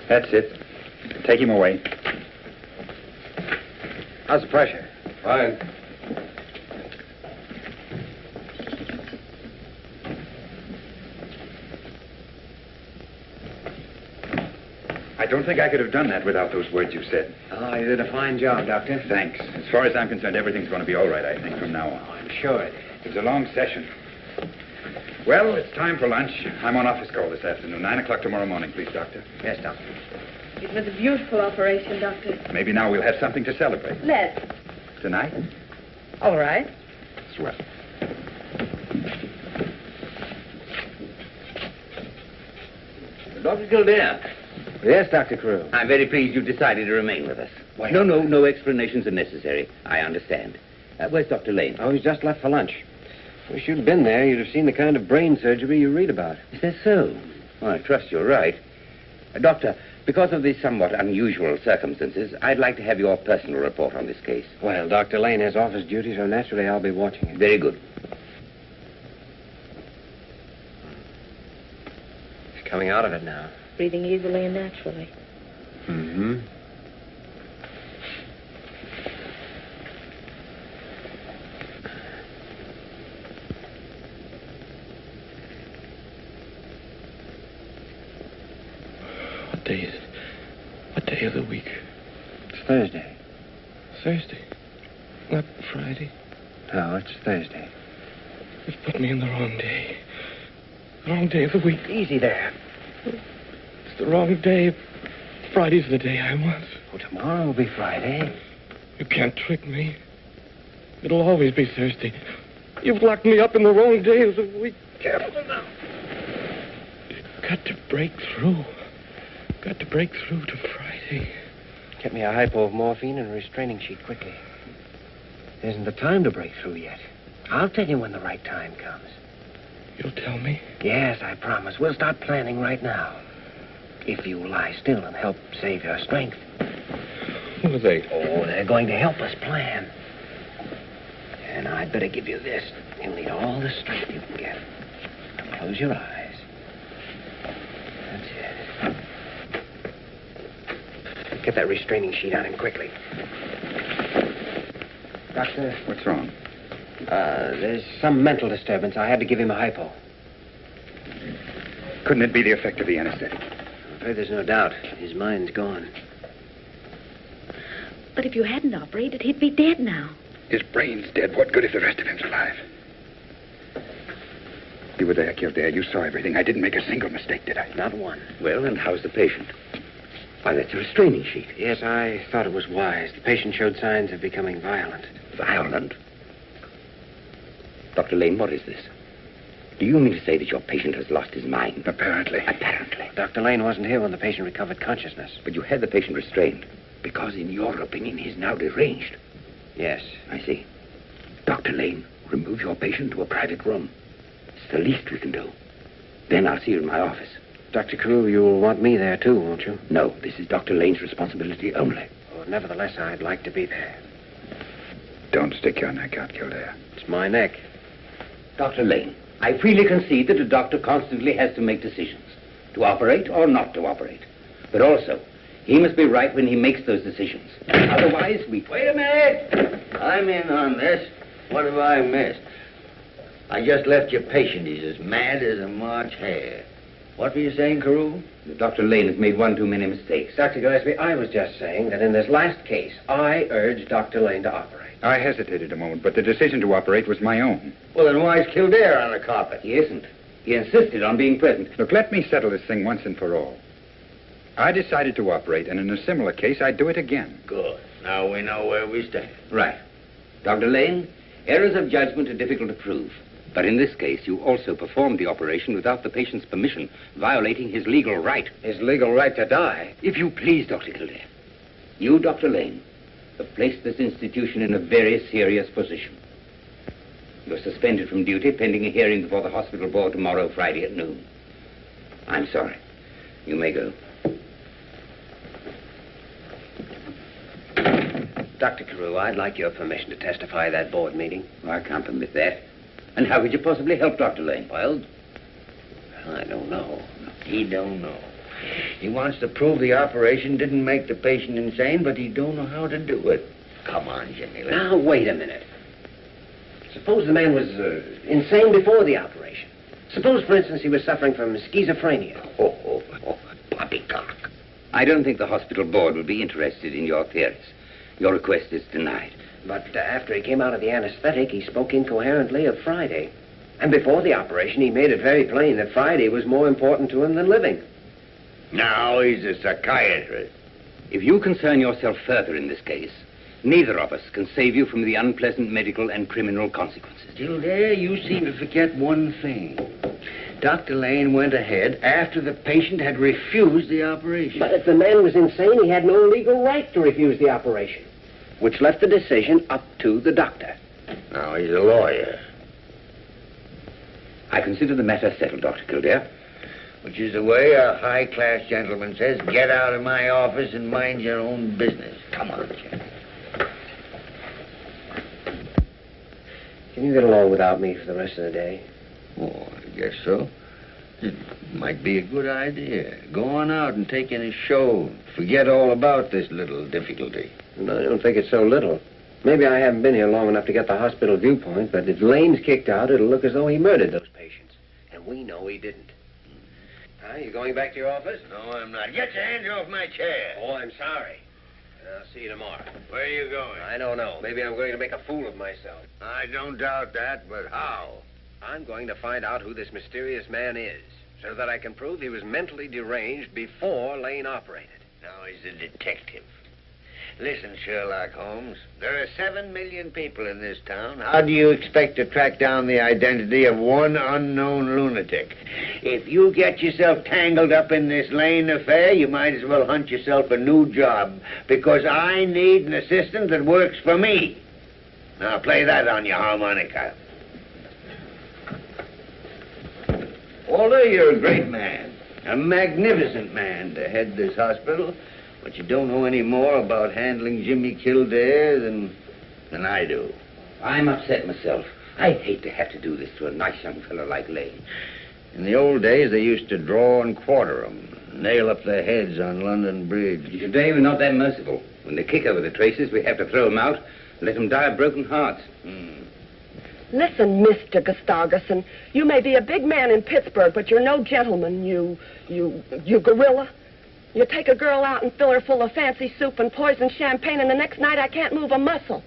[SPEAKER 9] That's it. Take him away.
[SPEAKER 6] How's the pressure?
[SPEAKER 14] Fine.
[SPEAKER 9] I don't think I could have done that without those words you said.
[SPEAKER 6] Oh, you did a fine job, Doctor.
[SPEAKER 9] Thanks. As far as I'm concerned, everything's going to be all right, I think, from now on.
[SPEAKER 6] Oh, I'm sure it is.
[SPEAKER 9] It was a long session. Well, it's time for lunch. I'm on office call this afternoon. 9 o'clock tomorrow morning, please, Doctor.
[SPEAKER 6] Yes, Doctor.
[SPEAKER 10] It was a beautiful operation, Doctor.
[SPEAKER 9] Maybe now we'll have something to celebrate.
[SPEAKER 10] Let's.
[SPEAKER 9] Tonight?
[SPEAKER 10] All right.
[SPEAKER 9] Swell.
[SPEAKER 8] Dr. Kildare.
[SPEAKER 6] Yes, Dr. Crew.
[SPEAKER 8] I'm very pleased you've decided to remain with us.
[SPEAKER 6] Why?
[SPEAKER 8] No explanations are necessary. I understand. Where's Dr. Lane?
[SPEAKER 6] Oh, he's just left for lunch. Wish you'd been there. You'd have seen the kind of brain surgery you read about.
[SPEAKER 8] Is that so? Well, I trust you're right. Doctor, because of these somewhat unusual circumstances, I'd like to have your personal report on this case.
[SPEAKER 6] Well, Dr. Lane has office duty, so naturally I'll be watching it.
[SPEAKER 8] Very good.
[SPEAKER 6] He's coming out of it now.
[SPEAKER 4] Breathing easily and naturally.
[SPEAKER 6] Mm-hmm.
[SPEAKER 7] What day is it? What day of the week?
[SPEAKER 6] It's Thursday.
[SPEAKER 7] Thursday. Not Friday.
[SPEAKER 6] No, it's Thursday.
[SPEAKER 7] You've put me in the wrong day. The wrong day of the week.
[SPEAKER 6] Easy there.
[SPEAKER 7] It's the wrong day. Friday's the day I want.
[SPEAKER 6] Oh, tomorrow will be Friday.
[SPEAKER 7] You can't trick me. It'll always be Thursday. You've locked me up in the wrong day of the week. Careful now. Got to break through. Got to break through to Friday.
[SPEAKER 6] Get me a hypo of morphine and a restraining sheet quickly. There isn't the time to break through yet. I'll tell you when the right time comes.
[SPEAKER 7] You'll tell me?
[SPEAKER 6] Yes, I promise. We'll start planning right now. If you lie still and help save your strength.
[SPEAKER 7] Who are they?
[SPEAKER 6] Oh, they're going to help us plan. And I'd better give you this. You'll need all the strength you can get. Now close your eyes. That's it. Get that restraining sheet on him quickly. Doctor?
[SPEAKER 9] What's wrong?
[SPEAKER 6] There's some mental disturbance. I had to give him a hypo.
[SPEAKER 9] Couldn't it be the effect of the anesthetic?
[SPEAKER 6] I'm afraid there's no doubt. His mind's gone.
[SPEAKER 4] But if you hadn't operated, he'd be dead now.
[SPEAKER 9] His brain's dead. What good if the rest of him's alive? You were there, Kildare. You saw everything. I didn't make a single mistake, did I?
[SPEAKER 6] Not one.
[SPEAKER 8] Well, and how's the patient? Why, that's a restraining sheet.
[SPEAKER 6] Yes, I thought it was wise. The patient showed signs of becoming violent.
[SPEAKER 8] Violent? Dr. Lane, what is this? Do you mean to say that your patient has lost his mind?
[SPEAKER 9] Apparently.
[SPEAKER 8] Apparently.
[SPEAKER 6] Dr. Lane wasn't here when the patient recovered consciousness.
[SPEAKER 8] But you had the patient restrained because, in your opinion, he's now deranged.
[SPEAKER 6] Yes.
[SPEAKER 8] I see. Dr. Lane, remove your patient to a private room. It's the least we can do. Then I'll see you in my office.
[SPEAKER 6] Dr. Carew, you'll want me there, too, won't you?
[SPEAKER 8] No, this is Dr. Lane's responsibility only.
[SPEAKER 6] Oh, nevertheless, I'd like to be there.
[SPEAKER 9] Don't stick your neck out, Kildare.
[SPEAKER 6] It's my neck.
[SPEAKER 8] Dr. Lane, I freely concede that a doctor constantly has to make decisions, to operate or not to operate. But also, he must be right when he makes those decisions. Otherwise, we... Wait a minute! I'm in on this. What have I missed? I just left your patient. He's as mad as a March hare. What were you saying, Carew? Dr. Lane has made one too many mistakes.
[SPEAKER 6] Dr. Gillespie, I was just saying that in this last case, I urged Dr. Lane to operate.
[SPEAKER 9] I hesitated a moment, but the decision to operate was my own.
[SPEAKER 8] Well, then why is Kildare on the carpet? He isn't. He insisted on being present.
[SPEAKER 9] Look, let me settle this thing once and for all. I decided to operate, and in a similar case, I'd do it again.
[SPEAKER 8] Good. Now we know where we stand. Right. Dr. Lane, errors of judgment are difficult to prove. But in this case, you also performed the operation without the patient's permission, violating his legal right.
[SPEAKER 6] His legal right to die?
[SPEAKER 8] If you please, Dr. Kildare. You, Dr. Lane, have placed this institution in a very serious position. You're suspended from duty pending a hearing before the hospital board tomorrow, Friday at noon. I'm sorry. You may go.
[SPEAKER 6] Dr. Carew, I'd like your permission to testify at that board meeting.
[SPEAKER 8] Well, I can't permit that. And how could you possibly help Dr. Lane, Wild?
[SPEAKER 6] I don't know.
[SPEAKER 8] He don't know. He wants to prove the operation didn't make the patient insane, but he don't know how to do it. Come on, Jimmy.
[SPEAKER 6] Now, wait a minute. Suppose the man was insane before the operation. Suppose, for instance, he was suffering from schizophrenia.
[SPEAKER 8] Poppycock. I don't think the hospital board will be interested in your theories. Your request is denied.
[SPEAKER 6] But after he came out of the anesthetic, he spoke incoherently of Friday. And before the operation, he made it very plain that Friday was more important to him than living.
[SPEAKER 8] Now he's a psychiatrist. If you concern yourself further in this case, neither of us can save you from the unpleasant medical and criminal consequences. Kildare, you seem to forget one thing. Dr. Lane went ahead after the patient had refused the operation.
[SPEAKER 6] But if the man was insane, he had no legal right to refuse the operation, which left the decision up to the doctor.
[SPEAKER 8] Now, he's a lawyer. I consider the matter settled, Dr. Kildare. Which is the way a high-class gentleman says, get out of my office and mind your own business. Come on, Jim.
[SPEAKER 6] Can you get along without me for the rest of the day?
[SPEAKER 8] Oh, I guess so. It might be a good idea. Go on out and take in a show. Forget all about this little difficulty.
[SPEAKER 6] No, I don't think it's so little. Maybe I haven't been here long enough to get the hospital viewpoint, but if Lane's kicked out, it'll look as though he murdered those patients. And we know he didn't. You going back to your office?
[SPEAKER 8] No, I'm not. Get your hands off my chair.
[SPEAKER 6] Oh, I'm sorry. I'll see you tomorrow.
[SPEAKER 8] Where are you going?
[SPEAKER 6] I don't know. Maybe I'm going to make a fool of myself.
[SPEAKER 8] I don't doubt that, but how?
[SPEAKER 6] I'm going to find out who this mysterious man is, so that I can prove he was mentally deranged before Lane operated.
[SPEAKER 8] Now he's a detective. Listen, Sherlock Holmes, there are 7 million people in this town. How do you expect to track down the identity of one unknown lunatic? If you get yourself tangled up in this Lane affair, you might as well hunt yourself a new job, because I need an assistant that works for me. Now play that on your harmonica. Although you're a great man, a magnificent man to head this hospital, but you don't know any more about handling Jimmy Kildare than I do. I'm upset myself. I hate to have to do this to a nice young fellow like Lane. In the old days, they used to draw and quarter 'em, nail up their heads on London Bridge. Today, we're not that merciful. When they kick over the traces, we have to throw 'em out and let 'em die of broken hearts.
[SPEAKER 1] Listen, Mr. Gustafson, you may be a big man in Pittsburgh, but you're no gentleman, you gorilla. You take a girl out and fill her full of fancy soup and poison champagne, and the next night I can't move a muscle.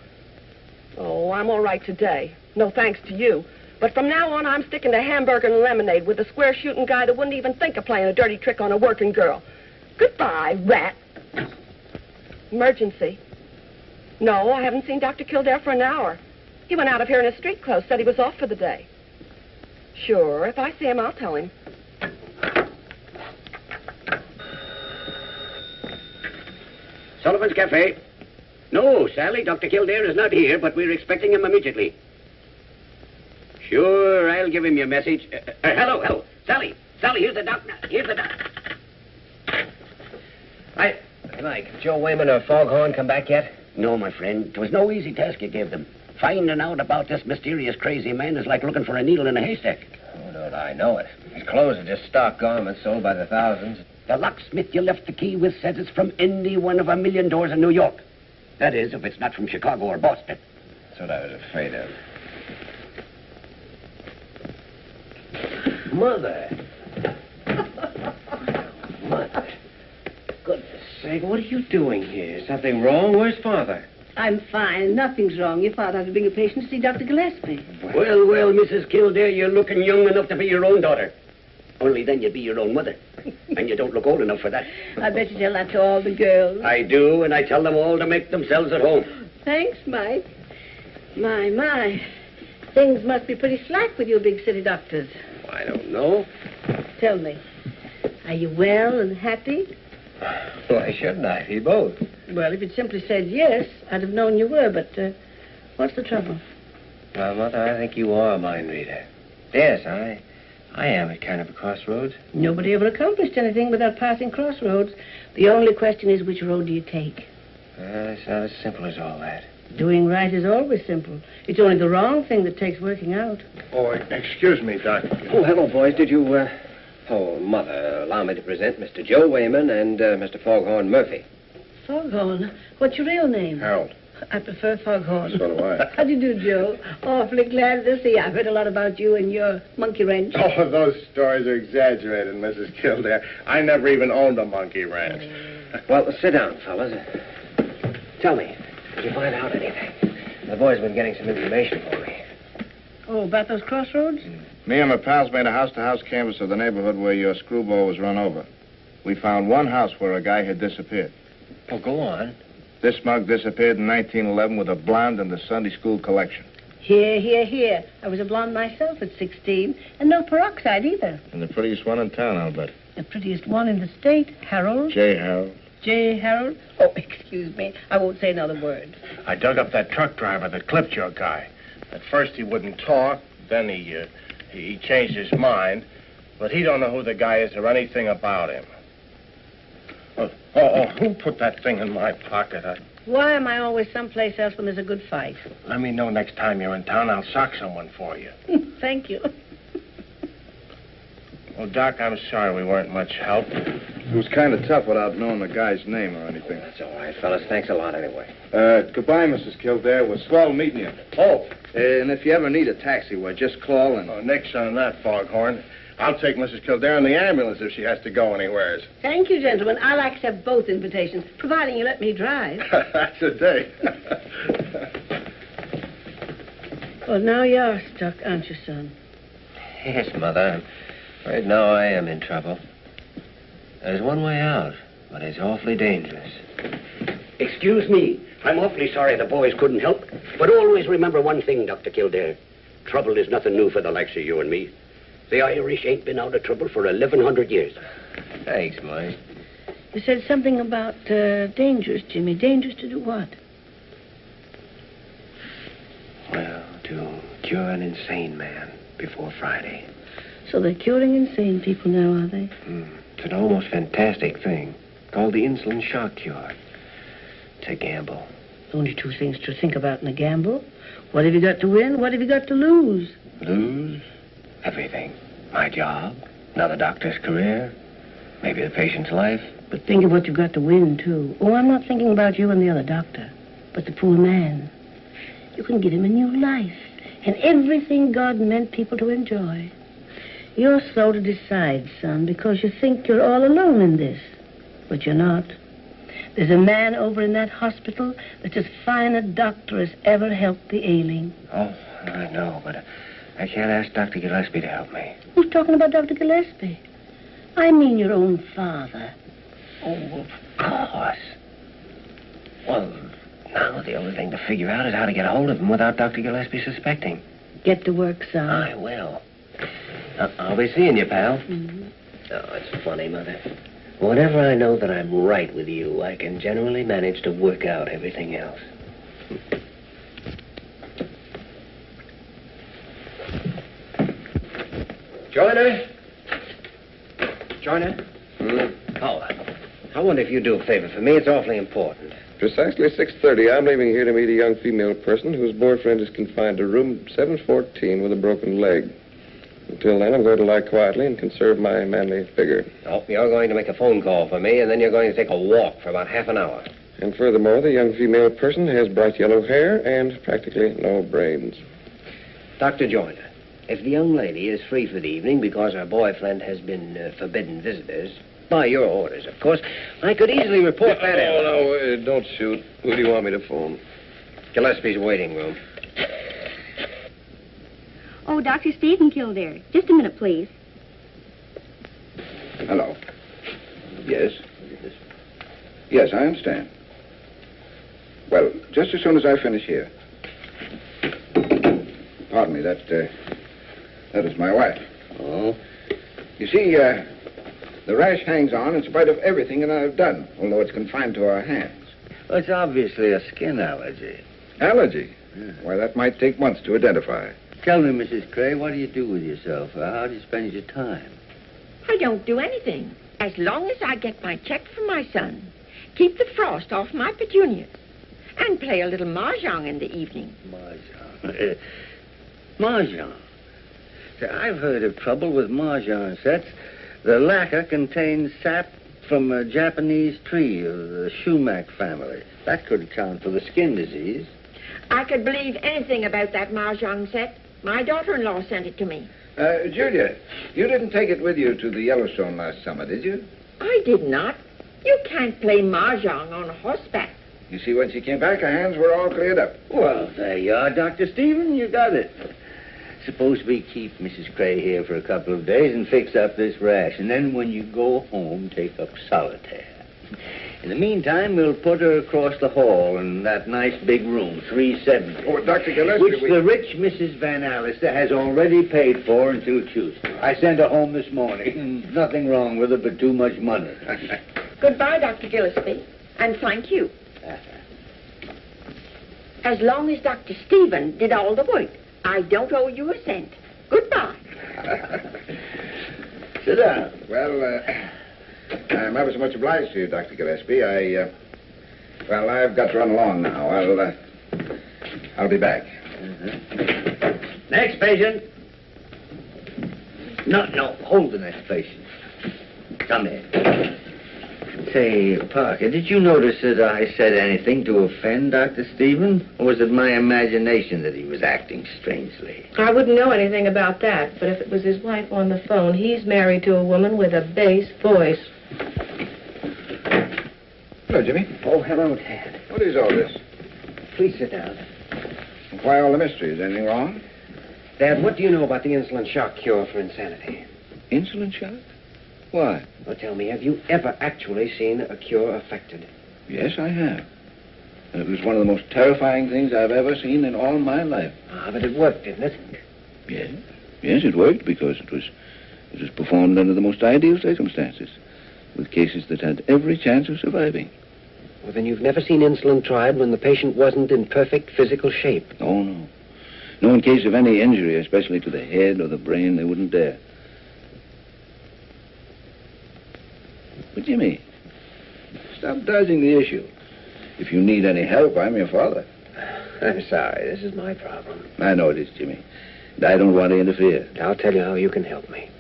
[SPEAKER 1] Oh, I'm all right today. No thanks to you. But from now on, I'm sticking to hamburger and lemonade with a square-shooting guy that wouldn't even think of playing a dirty trick on a working girl. Goodbye, rat. Emergency. No, I haven't seen Dr. Kildare for an hour. He went out of here in his street clothes, said he was off for the day. Sure, if I see him, I'll tell him.
[SPEAKER 12] Sullivan's Cafe. No, Sally, Dr. Kildare is not here, but we're expecting him immediately. Sure, I'll give him your message. Hello. Sally, here's the doctor.
[SPEAKER 6] Hi. Like, Joe Wayman or Foghorn come back yet?
[SPEAKER 12] No, my friend. It was no easy task you gave them. Finding out about this mysterious crazy man is like looking for a needle in a haystack.
[SPEAKER 6] Oh, don't I know it. His clothes are just stock garments sold by the thousands.
[SPEAKER 12] The locksmith you left the key with says it's from any one of 1,000,000 doors in New York. That is, if it's not from Chicago or Boston.
[SPEAKER 6] That's what I was afraid of. Mother. Mother. Goodness sake, what are you doing here? Is something wrong? Where's Father?
[SPEAKER 15] I'm fine. Nothing's wrong. Your father has to bring a patient to see Dr. Gillespie.
[SPEAKER 12] Well, Mrs. Kildare, you're looking young enough to be your own daughter. Only then you'd be your own mother. And you don't look old enough for that.
[SPEAKER 15] I bet you tell that to all the girls.
[SPEAKER 12] I do, and I tell them all to make themselves at home.
[SPEAKER 15] Thanks, Mike. My. Things must be pretty slack with you big city doctors.
[SPEAKER 6] I don't know.
[SPEAKER 15] Tell me, are you well and happy?
[SPEAKER 6] Why shouldn't I be both?
[SPEAKER 15] Well, if you'd simply said yes, I'd have known you were, but what's the trouble?
[SPEAKER 6] Well, Mother, I think you are a mind reader. Yes, I am at kind of a crossroads.
[SPEAKER 15] Nobody ever accomplished anything without passing crossroads. The only question is, which road do you take?
[SPEAKER 6] It's not as simple as all that.
[SPEAKER 15] Doing right is always simple. It's only the wrong thing that takes working out.
[SPEAKER 13] Oh, excuse me, Doc.
[SPEAKER 6] Oh, hello, boys. Did you, Oh, Mother, allow me to present Mr. Joe Wayman and Mr. Foghorn Murphy.
[SPEAKER 15] Foghorn? What's your real name?
[SPEAKER 13] Harold.
[SPEAKER 15] I prefer Foghorn.
[SPEAKER 13] So do I.
[SPEAKER 15] How do you do, Joe? Awfully glad to see you. I've heard a lot about you and your monkey wrench.
[SPEAKER 13] Oh, those stories are exaggerated, Mrs. Kildare. I never even owned a monkey ranch.
[SPEAKER 6] Well, sit down, fellas. Tell me, did you find out anything? The boys have been getting some information for me.
[SPEAKER 15] Oh, about those crossroads?
[SPEAKER 13] Me and my pals made a house-to-house canvass of the neighborhood where your screwball was run over. We found one house where a guy had disappeared.
[SPEAKER 6] Oh, go on.
[SPEAKER 13] This mug disappeared in 1911 with a blonde in the Sunday school collection.
[SPEAKER 15] Here. I was a blonde myself at 16, and no peroxide either.
[SPEAKER 13] And the prettiest one in town, I'll bet.
[SPEAKER 15] The prettiest one in the state, Harold.
[SPEAKER 13] J. Harold.
[SPEAKER 15] J. Harold? Oh, excuse me. I won't say another word.
[SPEAKER 13] I dug up that truck driver that clipped your guy. At first he wouldn't talk, then he changed his mind, but he don't know who the guy is or anything about him. Who put that thing in my pocket?
[SPEAKER 15] Why am I always someplace else when there's a good fight?
[SPEAKER 13] Let me know next time you're in town. I'll sock someone for you.
[SPEAKER 15] Thank you.
[SPEAKER 13] Well, Doc, I'm sorry we weren't much help. It was kind of tough without knowing the guy's name or anything.
[SPEAKER 6] That's all right, fellas. Thanks a lot anyway.
[SPEAKER 13] Goodbye, Mrs. Kildare. It was swell meeting you. Oh, and if you ever need a taxi, well, just call and... Oh, nix on that, Foghorn. I'll take Mrs. Kildare in the ambulance if she has to go anywheres.
[SPEAKER 15] Thank you, gentlemen. I'll accept both invitations, providing you let me drive.
[SPEAKER 13] That's a date.
[SPEAKER 15] Well, now you're stuck, aren't you, son?
[SPEAKER 6] Yes, Mother. Right now I am in trouble. There's one way out, but it's awfully dangerous.
[SPEAKER 12] Excuse me. I'm awfully sorry the boys couldn't help. But always remember one thing, Dr. Kildare. Trouble is nothing new for the likes of you and me. The Irish ain't been out of trouble for 1,100 years.
[SPEAKER 6] Thanks, Mike.
[SPEAKER 15] You said something about dangerous, Jimmy. Dangerous to do what?
[SPEAKER 6] Well, to cure an insane man before Friday.
[SPEAKER 15] So they're curing insane people now, are they?
[SPEAKER 6] It's an almost fantastic thing called the insulin shock cure. It's a gamble.
[SPEAKER 15] Only two things to think about in a gamble. What have you got to win? What have you got to lose?
[SPEAKER 6] Lose? Everything. My job, another doctor's career, maybe the patient's life.
[SPEAKER 15] But think of what you've got to win, too. Oh, I'm not thinking about you and the other doctor, but the poor man. You can give him a new life and everything God meant people to enjoy. You're slow to decide, son, because you think you're all alone in this. But you're not. There's a man over in that hospital that's as fine a doctor as ever helped the ailing.
[SPEAKER 6] Oh, I know, but I can't ask Dr. Gillespie to help me.
[SPEAKER 15] Who's talking about Dr. Gillespie? I mean your own father.
[SPEAKER 6] Oh, of course. Well, now the only thing to figure out is how to get a hold of him without Dr. Gillespie suspecting.
[SPEAKER 15] Get to work, son.
[SPEAKER 6] I will. I'll be seeing you, pal.
[SPEAKER 15] Mm-hmm.
[SPEAKER 6] Oh, it's funny, Mother. Whenever I know that I'm right with you, I can generally manage to work out everything else. Joyner? Joyner? Oh, I wonder if you'd do a favor for me. It's awfully important.
[SPEAKER 14] Precisely 6:30. I'm leaving here to meet a young female person whose boyfriend is confined to room 714 with a broken leg. Until then, I'm going to lie quietly and conserve my manly figure.
[SPEAKER 6] Oh, you're going to make a phone call for me, and then you're going to take a walk for about half an hour.
[SPEAKER 14] And furthermore, the young female person has bright yellow hair and practically no brains.
[SPEAKER 6] Dr. Joyner, if the young lady is free for the evening because her boyfriend has been forbidden visitors, by your orders, of course, I could easily report that in.
[SPEAKER 14] Oh, no, don't shoot. Who do you want me to phone?
[SPEAKER 6] Gillespie's waiting room.
[SPEAKER 4] Oh, Dr. Stephen Kildare. Just a minute, please.
[SPEAKER 9] Hello. Yes? Yes, I understand. Well, just as soon as I finish here. Pardon me, that is my wife.
[SPEAKER 3] Oh?
[SPEAKER 9] You see, the rash hangs on in spite of everything that I've done, although it's confined to our hands.
[SPEAKER 3] Well, it's obviously a skin allergy.
[SPEAKER 9] Allergy? Yeah. Why, that might take months to identify.
[SPEAKER 3] Tell me, Mrs. Gray, what do you do with yourself? How do you spend your time?
[SPEAKER 16] I don't do anything, as long as I get my check from my son, keep the frost off my petunias, and play a little mahjong in the evening.
[SPEAKER 3] Mahjong? Mahjong? See, I've heard of trouble with mahjong sets. The lacquer contains sap from a Japanese tree of the sumac family. That could account for the skin disease.
[SPEAKER 16] I could believe anything about that mahjong set. My daughter-in-law sent it to me.
[SPEAKER 9] Julia, you didn't take it with you to the Yellowstone last summer, did you?
[SPEAKER 16] I did not. You can't play mahjong on horseback.
[SPEAKER 9] You see, when she came back, her hands were all cleared up.
[SPEAKER 3] Well, there you are, Dr. Stephen. You got it. Suppose we keep Mrs. Gray here for a couple of days and fix up this rash, and then when you go home, take up solitaire. In the meantime, we'll put her across the hall in that nice big room, 370.
[SPEAKER 9] Oh, Dr. Gillespie,
[SPEAKER 3] which the rich Mrs. Van Allister has already paid for until Tuesday. I sent her home this morning. Nothing wrong with her, but too much money.
[SPEAKER 16] Goodbye, Dr. Gillespie, and thank you. As long as Dr. Stephen did all the work, I don't owe you a cent. Goodbye.
[SPEAKER 3] Sit down.
[SPEAKER 9] Well, I'm ever so much obliged to you, Dr. Gillespie. Well, I've got to run along now. I'll be back.
[SPEAKER 3] Next patient. No, hold the next patient. Come in. Say, Parker, did you notice that I said anything to offend Dr. Stephen? Or was it my imagination that he was acting strangely?
[SPEAKER 1] I wouldn't know anything about that, but if it was his wife on the phone, he's married to a woman with a bass voice.
[SPEAKER 9] Hello, Jimmy.
[SPEAKER 6] Oh, hello, Dad.
[SPEAKER 9] What is all this?
[SPEAKER 6] Please sit down.
[SPEAKER 9] Why all the mystery? Is anything wrong?
[SPEAKER 6] Dad, what do you know about the insulin shock cure for insanity?
[SPEAKER 9] Insulin shock? Why?
[SPEAKER 6] Well, tell me, have you ever actually seen a cure effected?
[SPEAKER 9] Yes, I have. And it was one of the most terrifying things I've ever seen in all my life.
[SPEAKER 6] Ah, but it worked, didn't it?
[SPEAKER 9] Yes. Yes, it worked because it was performed under the most ideal circumstances, with cases that had every chance of surviving.
[SPEAKER 6] Well, then you've never seen insulin tried when the patient wasn't in perfect physical shape.
[SPEAKER 9] Oh, no. No, in case of any injury, especially to the head or the brain, they wouldn't dare. But, Jimmy, stop dodging the issue. If you need any help, I'm your father.
[SPEAKER 6] I'm sorry. This is my problem.
[SPEAKER 9] I know it is, Jimmy. And I don't want to interfere.
[SPEAKER 6] I'll tell you how you can help me.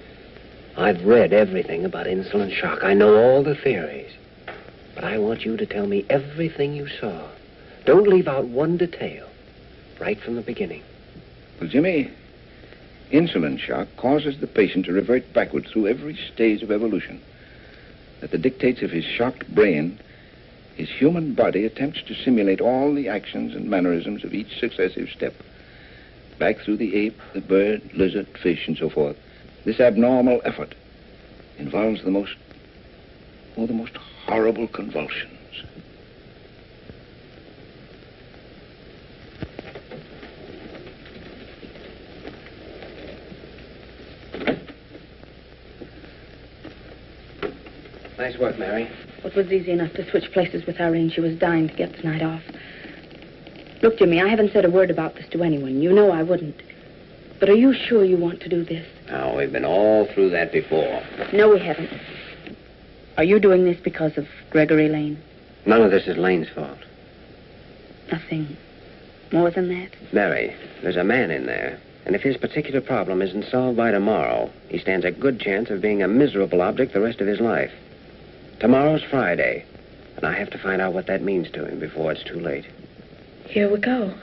[SPEAKER 6] I've read everything about insulin shock. I know all the theories. But I want you to tell me everything you saw. Don't leave out one detail. Right from the beginning.
[SPEAKER 9] Well, Jimmy, insulin shock causes the patient to revert backward through every stage of evolution. At the dictates of his shocked brain,
[SPEAKER 17] His human body attempts to simulate all the actions and mannerisms of each successive step. Back through the ape, the bird, lizard, fish, and so forth. This abnormal effort involves the most horrible convulsions.
[SPEAKER 6] Nice work, Mary.
[SPEAKER 4] It was easy enough to switch places with Irene. She was dying to get the night off. Look, Jimmy, I haven't said a word about this to anyone. You know I wouldn't. But are you sure you want to do this?
[SPEAKER 6] Oh, we've been all through that before.
[SPEAKER 4] No, we haven't. Are you doing this because of Gregory Lane?
[SPEAKER 6] None of this is Lane's fault.
[SPEAKER 4] Nothing more than that?
[SPEAKER 6] Mary, there's a man in there. And if his particular problem isn't solved by tomorrow, he stands a good chance of being a miserable object the rest of his life. Tomorrow's Friday, and I have to find out what that means to him before it's too late.
[SPEAKER 4] Here we go.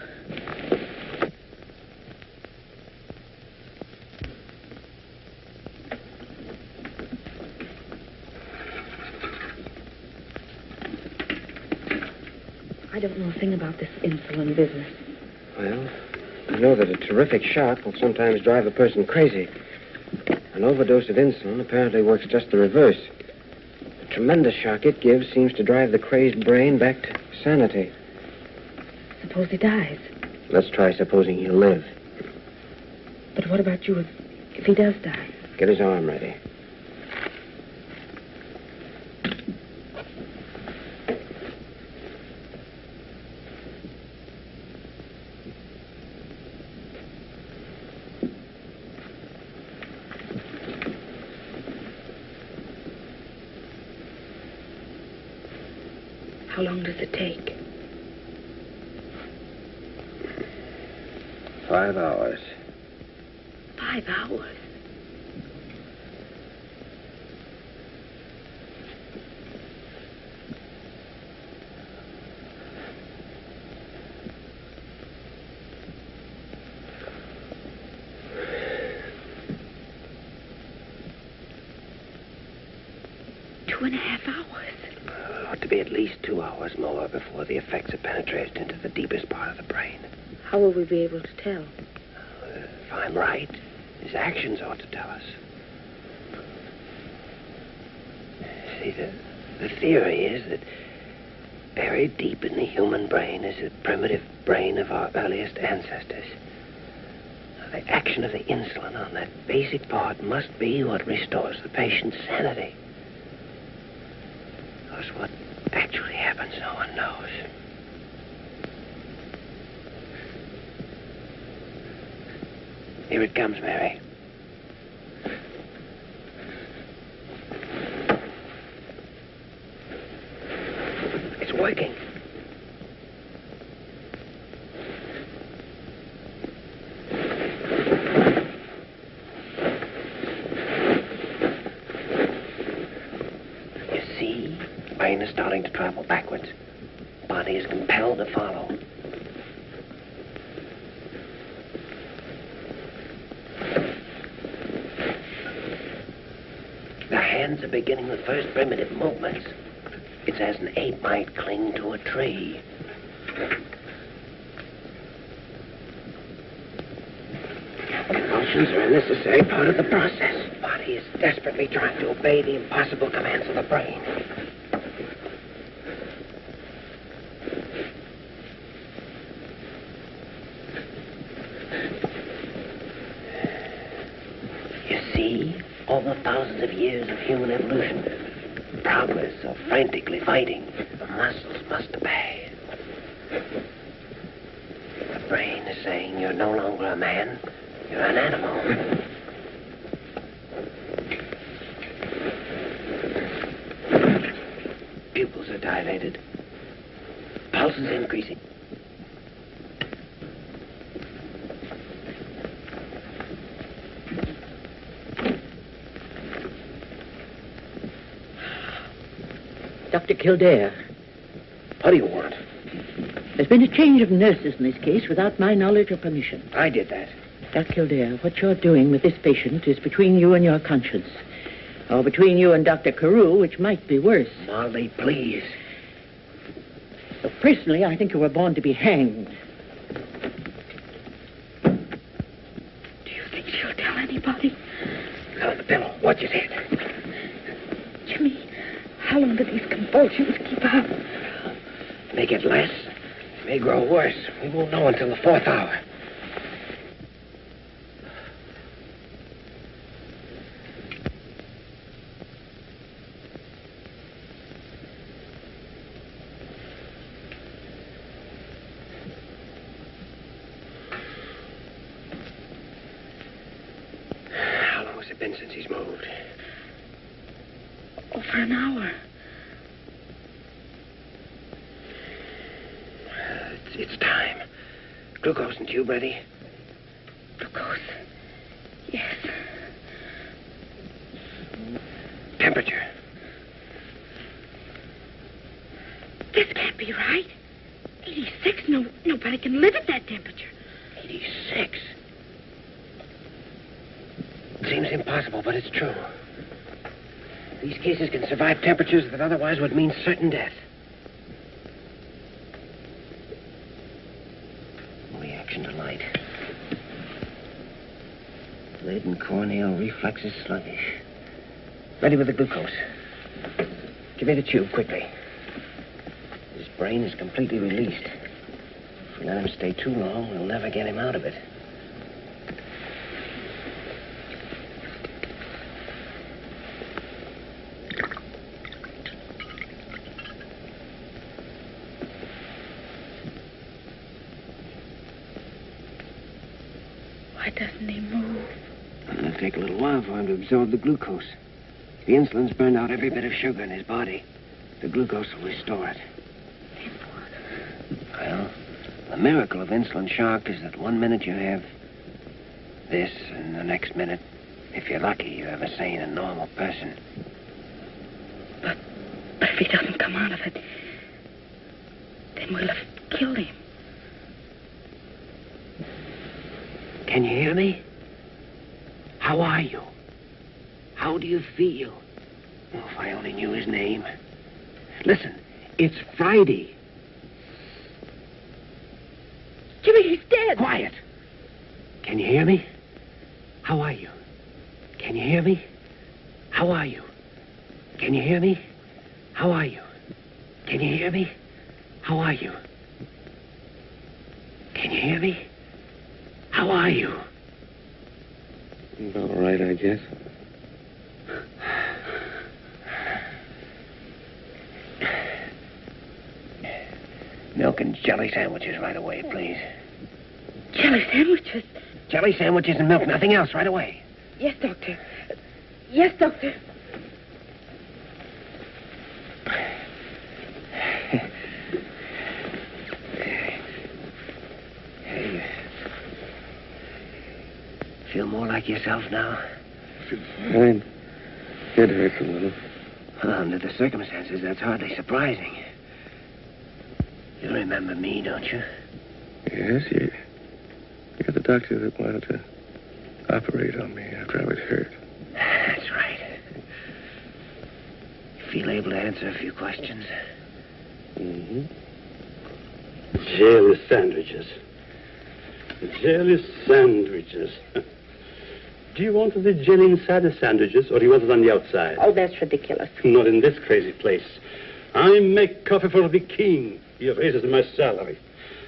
[SPEAKER 4] I don't know a thing about this insulin business.
[SPEAKER 6] Well, I know that a terrific shock will sometimes drive a person crazy. An overdose of insulin apparently works just the reverse. The tremendous shock it gives seems to drive the crazed brain back to sanity.
[SPEAKER 4] Suppose he dies.
[SPEAKER 6] Let's try supposing he'll live.
[SPEAKER 4] But what about you if he does die?
[SPEAKER 6] Get his arm ready.
[SPEAKER 4] How long does it take?
[SPEAKER 6] 5 hours.
[SPEAKER 4] 5 hours? Two and a half hours?
[SPEAKER 6] Ought to be at least 2 hours more before the effects have penetrated into the deepest part of the brain.
[SPEAKER 4] How will we be able to tell?
[SPEAKER 6] If I'm right, his actions ought to tell us. See, the theory is that buried deep in the human brain is a primitive brain of our earliest ancestors. The action of the insulin on that basic part must be what restores the patient's sanity. Because what actually happens, no one knows. Here it comes, Mary. It's working. You see, the brain is starting to travel backwards. The body is compelled to follow. The hands are beginning the first primitive movements. It's as an ape might cling to a tree. Convulsions are a necessary part of the process. The body is desperately trying to obey the impossible commands of the brain. You see, all the thousands of years of human evolution, progress of frantically fighting, the muscles must obey. The brain is saying you're no longer a man, you're an animal. Pupils are dilated. Pulse is increasing.
[SPEAKER 5] Dr. Kildare.
[SPEAKER 6] What do you want?
[SPEAKER 5] There's been a change of nurses in this case without my knowledge or permission.
[SPEAKER 6] I did that.
[SPEAKER 5] Dr. Kildare, what you're doing with this patient is between you and your conscience. Or between you and Dr. Carew, which might be worse.
[SPEAKER 6] Molly, please.
[SPEAKER 5] But personally, I think you were born to be hanged.
[SPEAKER 4] Do you think she'll tell anybody?
[SPEAKER 6] On the pillow. Watch his head.
[SPEAKER 4] Jimmy, how long do these convulsions keep on?
[SPEAKER 6] May get less. May grow worse. We won't know until the 4th hour. How long has it been since he's moved?
[SPEAKER 4] Over an hour.
[SPEAKER 6] It's time. Glucose and tube ready?
[SPEAKER 4] Glucose. Yes.
[SPEAKER 6] Temperature.
[SPEAKER 4] This can't be right. 86? Nobody can live at that temperature.
[SPEAKER 6] 86. Seems impossible, but it's true. These cases can survive temperatures that otherwise would mean certain death. Reaction to light. Lid and corneal reflexes sluggish. Ready with the glucose. Give me the tube quickly. His brain is completely released. If we let him stay too long, we'll never get him out of it.
[SPEAKER 4] Why doesn't he move?
[SPEAKER 6] It'll take a little while for him to absorb the glucose. The insulin's burned out every bit of sugar in his body. The glucose will restore it. Well, the miracle of insulin shock is that 1 minute you have this, and the next minute, if you're lucky, you have a sane and normal person.
[SPEAKER 4] But if he doesn't come out of it, then we'll have killed him.
[SPEAKER 6] Can you hear me? How are you? How do you feel? Oh, if I only knew his name. Listen, it's Friday.
[SPEAKER 4] Jimmy, he's dead.
[SPEAKER 6] Quiet. Can you hear me? How are you? Can you hear me? How are you? Can you hear me? How are you? Can you hear me? How are you? Can you hear me? How are you?
[SPEAKER 14] All right, I guess.
[SPEAKER 6] Milk and jelly sandwiches right away, please.
[SPEAKER 4] Jelly sandwiches?
[SPEAKER 6] Jelly sandwiches and milk, nothing else, right away.
[SPEAKER 4] Yes, Doctor. Yes, Doctor.
[SPEAKER 6] Hey, feel more like yourself now?
[SPEAKER 14] Fine. It hurts a little.
[SPEAKER 6] Well, under the circumstances, that's hardly surprising. You remember me, don't you?
[SPEAKER 14] Yes, you're the doctor that wanted to operate on me after I was hurt.
[SPEAKER 6] That's right. You feel able to answer a few questions?
[SPEAKER 14] Mm-hmm.
[SPEAKER 18] Jelly sandwiches. Jelly sandwiches. Do you want the jelly inside the sandwiches, or do you want it on the outside?
[SPEAKER 5] Oh, that's ridiculous.
[SPEAKER 18] Not in this crazy place. I make coffee for the king. He raises my salary.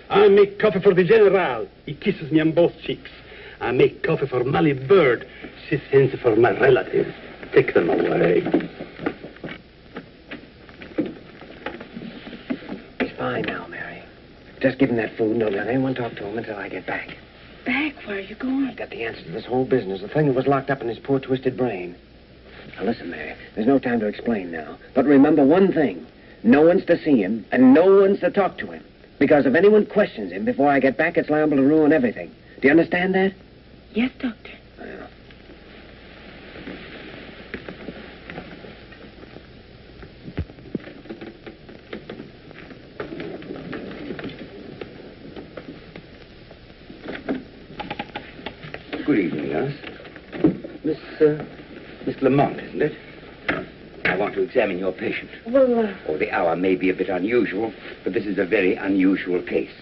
[SPEAKER 18] I make coffee for the general. He kisses me on both cheeks. I make coffee for Molly Bird. She sends it for my relatives. Take them away.
[SPEAKER 6] He's fine now, Mary. Just give him that food and don't let anyone talk to him until I get back.
[SPEAKER 4] Back? Where are you going?
[SPEAKER 6] I've got the answer to this whole business, the thing that was locked up in his poor, twisted brain. Now, listen, Mary, there's no time to explain now. But remember one thing. No one's to see him, and no one's to talk to him. Because if anyone questions him before I get back, it's liable to ruin everything. Do you understand that?
[SPEAKER 4] Yes, Doctor.
[SPEAKER 6] Well.
[SPEAKER 8] Good evening, Nurse. Miss Lamont, isn't it? I want to examine your patient.
[SPEAKER 4] Well,
[SPEAKER 8] Oh, the hour may be a bit unusual, but this is a very unusual case.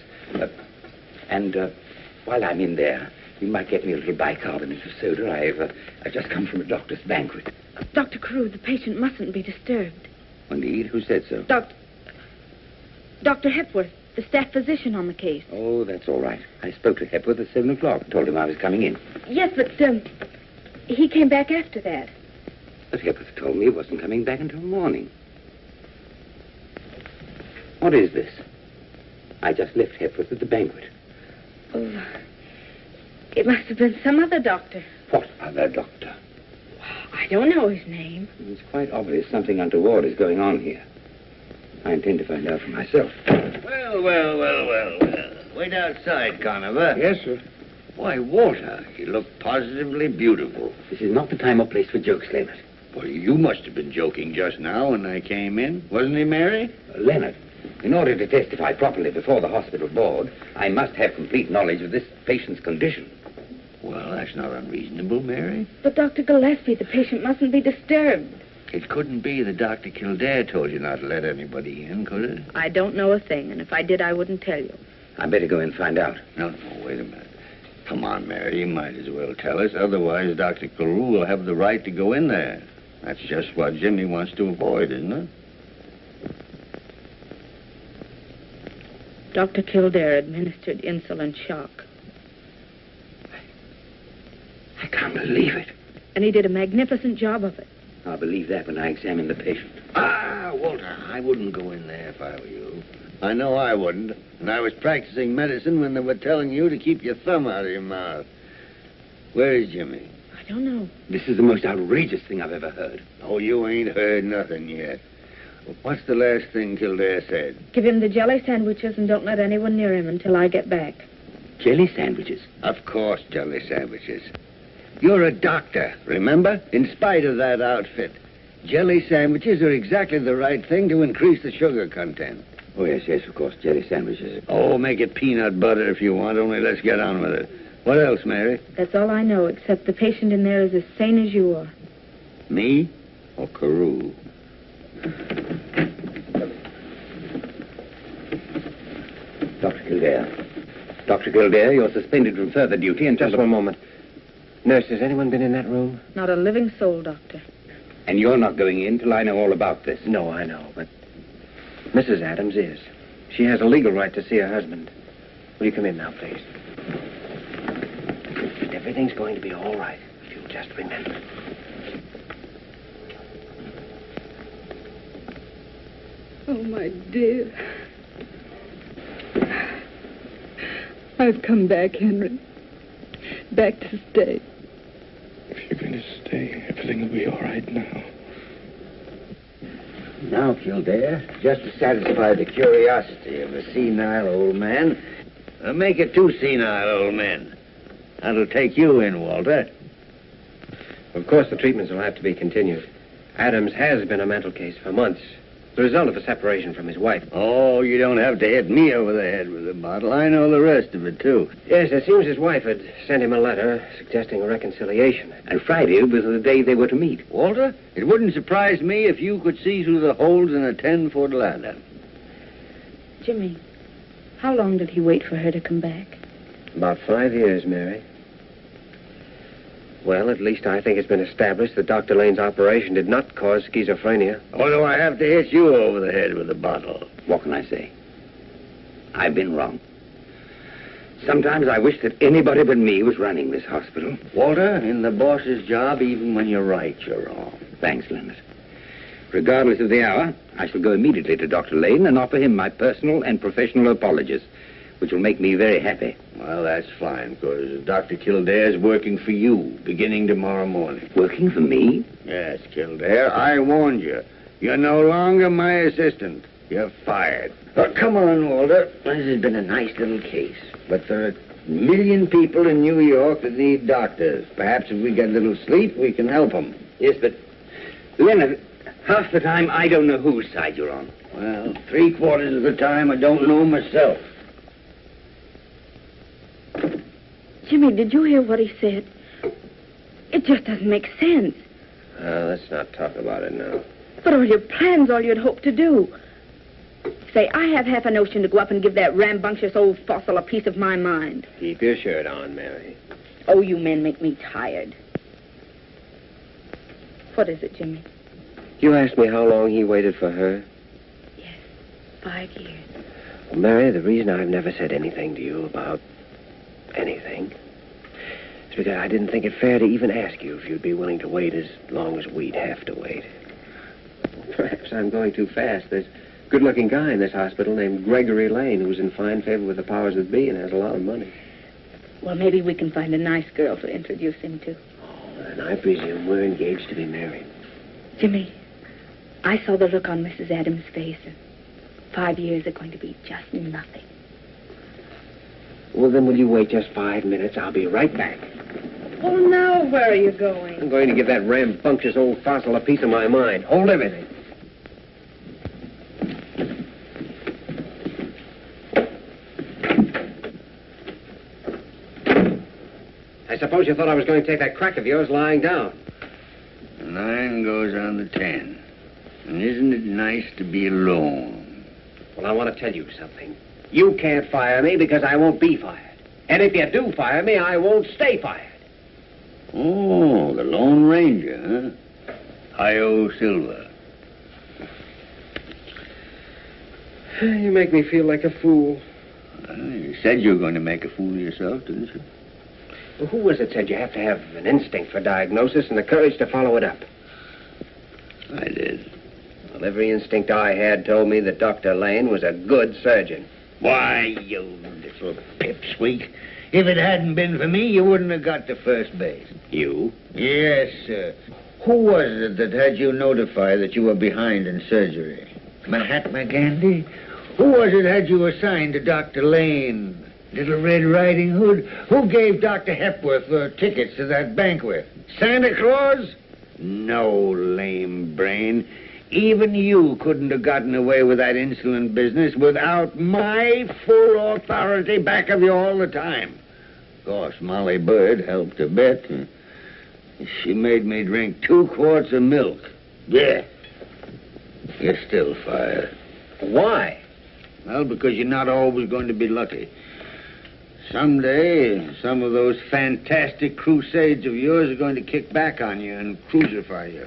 [SPEAKER 8] While I'm in there, you might get me a little bicarbonate of soda. I've just come from a doctor's banquet.
[SPEAKER 4] Dr. Carew, the patient mustn't be disturbed.
[SPEAKER 8] Indeed, who said so?
[SPEAKER 4] Dr. Hepworth, the staff physician on the case.
[SPEAKER 8] Oh, that's all right. I spoke to Hepworth at 7 o'clock. Told him I was coming in.
[SPEAKER 4] Yes, but he came back after that.
[SPEAKER 8] But Hepworth told me he wasn't coming back until morning. What is this? I just left Hepworth at the banquet.
[SPEAKER 4] Oh, it must have been some other doctor.
[SPEAKER 8] What other doctor?
[SPEAKER 4] I don't know his name.
[SPEAKER 8] It's quite obvious something untoward is going on here. I intend to find out for myself. Well. Wait outside, Conover.
[SPEAKER 2] Yes, sir.
[SPEAKER 8] Why, Walter, you look positively beautiful. This is not the time or place for jokes, Leonard.
[SPEAKER 2] Well, you must have been joking just now when I came in. Wasn't he, Mary?
[SPEAKER 8] Leonard, in order to testify properly before the hospital board, I must have complete knowledge of this patient's condition.
[SPEAKER 2] Well, that's not unreasonable, Mary.
[SPEAKER 4] But Dr. Gillespie, the patient mustn't be disturbed.
[SPEAKER 2] It couldn't be that Dr. Kildare told you not to let anybody in, could it?
[SPEAKER 4] I don't know a thing, and if I did, I wouldn't tell you.
[SPEAKER 8] I better go and find out.
[SPEAKER 2] No, wait a minute. Come on, Mary, you might as well tell us. Otherwise, Dr. Carew will have the right to go in there. That's just what Jimmy wants to avoid, isn't it?
[SPEAKER 4] Dr. Kildare administered insulin shock.
[SPEAKER 8] I can't believe it.
[SPEAKER 4] And he did a magnificent job of it.
[SPEAKER 8] I'll believe that when I examine the patient.
[SPEAKER 2] Walter, I wouldn't go in there if I were you. I know I wouldn't. And I was practicing medicine when they were telling you to keep your thumb out of your mouth. Where is Jimmy?
[SPEAKER 4] I don't know.
[SPEAKER 8] This is the most outrageous thing I've ever heard.
[SPEAKER 2] Oh, you ain't heard nothing yet. What's the last thing Kildare said?
[SPEAKER 4] Give him the jelly sandwiches and don't let anyone near him until I get back.
[SPEAKER 8] Jelly sandwiches?
[SPEAKER 2] Of course, jelly sandwiches. You're a doctor, remember? In spite of that outfit. Jelly sandwiches are exactly the right thing to increase the sugar content.
[SPEAKER 8] Oh, yes, of course, jelly sandwiches.
[SPEAKER 2] Oh, make it peanut butter if you want, only let's get on with it. What else, Mary?
[SPEAKER 4] That's all I know, except the patient in there is as sane as you are.
[SPEAKER 2] Me or Carew?
[SPEAKER 8] Dr. Kildare. Dr. Kildare, you're suspended from further duty until...
[SPEAKER 6] Just one moment. Nurse, has anyone been in that room?
[SPEAKER 4] Not a living soul, Doctor.
[SPEAKER 8] And you're not going in till I know all about this?
[SPEAKER 6] No, I know, but Mrs. Adams is. She has a legal right to see her husband. Will you come in now, please? Everything's going to be all right, if you'll just remember.
[SPEAKER 19] Oh, my dear. I've come back, Henry. Back to stay.
[SPEAKER 7] If you're going to stay, everything will be all right now.
[SPEAKER 2] Now, Kildare, just to satisfy the curiosity of a senile old man, make it 2 senile old men. That'll take you in, Walter.
[SPEAKER 6] Of course, the treatments will have to be continued. Adams has been a mental case for months. The result of a separation from his wife.
[SPEAKER 2] Oh, you don't have to hit me over the head with a bottle. I know the rest of it, too.
[SPEAKER 6] Yes, it seems his wife had sent him a letter suggesting a reconciliation.
[SPEAKER 8] And Friday was the day they were to meet.
[SPEAKER 2] Walter, it wouldn't surprise me if you could see through the holes in a 10-foot ladder.
[SPEAKER 4] Jimmy, how long did he wait for her to come back?
[SPEAKER 6] About 5 years, Mary. Well, at least I think it's been established that Dr. Lane's operation did not cause schizophrenia.
[SPEAKER 2] Or do I have to hit you over the head with a bottle?
[SPEAKER 8] What can I say? I've been wrong. Sometimes I wish that anybody but me was running this hospital.
[SPEAKER 2] Walter, in the boss's job, even when you're right, you're wrong.
[SPEAKER 8] Thanks, Leonard. Regardless of the hour, I shall go immediately to Dr. Lane and offer him my personal and professional apologies, which will make me very happy.
[SPEAKER 2] Well, that's fine, because Dr. Kildare's working for you, beginning tomorrow morning.
[SPEAKER 8] Working for me?
[SPEAKER 2] Yes, Kildare, I warned you. You're no longer my assistant. You're fired. But come on, Walter. This has been a nice little case. But there are 1 million people in New York that need doctors. Perhaps if we get a little sleep, we can help them.
[SPEAKER 8] Yes, but, Leonard, half the time I don't know whose side you're on.
[SPEAKER 2] Well, 3/4 of the time I don't know myself.
[SPEAKER 4] Jimmy, did you hear what he said? It just doesn't make sense.
[SPEAKER 6] Let's not talk about it now.
[SPEAKER 4] But all your plans, all you'd hoped to do. Say, I have half a notion to go up and give that rambunctious old fossil a piece of my mind.
[SPEAKER 6] Keep your shirt on, Mary.
[SPEAKER 4] Oh, you men make me tired. What is it, Jimmy?
[SPEAKER 6] You asked me how long he waited for her.
[SPEAKER 4] 5 years.
[SPEAKER 6] Well, Mary, the reason I've never said anything to you about anything is because I didn't think it fair to even ask you if you'd be willing to wait as long as we'd have to wait. Perhaps I'm going too fast. There's a good-looking guy in this hospital named Gregory Lane who's in fine favor with the powers that be and has a lot of money.
[SPEAKER 4] Well, maybe we can find a nice girl to introduce him to.
[SPEAKER 6] Oh, and I presume we're engaged to be married.
[SPEAKER 4] Jimmy, I saw the look on Mrs. Adams' face, and 5 years are going to be just nothing.
[SPEAKER 6] Well, then will you wait just 5 minutes? I'll be right back.
[SPEAKER 4] Oh, now where are you going?
[SPEAKER 6] I'm going to give that rambunctious old fossil a piece of my mind. Hold everything. I suppose you thought I was going to take that crack of yours lying down.
[SPEAKER 2] 9 goes on the 10. And isn't it nice to be alone?
[SPEAKER 6] Well, I want to tell you something. You can't fire me because I won't be fired. And if you do fire me, I won't stay fired.
[SPEAKER 2] Oh, the Lone Ranger, huh? Hi-Yo Silver.
[SPEAKER 6] You make me feel like a fool.
[SPEAKER 2] You said you were going to make a fool of yourself, didn't you?
[SPEAKER 6] Well, who was it said you have to have an instinct for diagnosis and the courage to follow it up?
[SPEAKER 2] I did.
[SPEAKER 6] Well, every instinct I had told me that Dr. Lane was a good surgeon.
[SPEAKER 2] Why, you little pipsqueak. If it hadn't been for me, you wouldn't have got to first base.
[SPEAKER 6] You?
[SPEAKER 2] Yes, sir. Who was it that had you notify that you were behind in surgery? Mahatma Gandhi? Who was it had you assigned to Dr. Lane? Little Red Riding Hood? Who gave Dr. Hepworth tickets to that banquet? Santa Claus? No, lame brain. Even you couldn't have gotten away with that insolent business without my full authority back of you all the time. Of course, Molly Bird helped a bit. She made me drink 2 quarts of milk. Yeah. You're still fired.
[SPEAKER 6] Why?
[SPEAKER 2] Well, because you're not always going to be lucky. Someday, some of those fantastic crusades of yours are going to kick back on you and crucify you.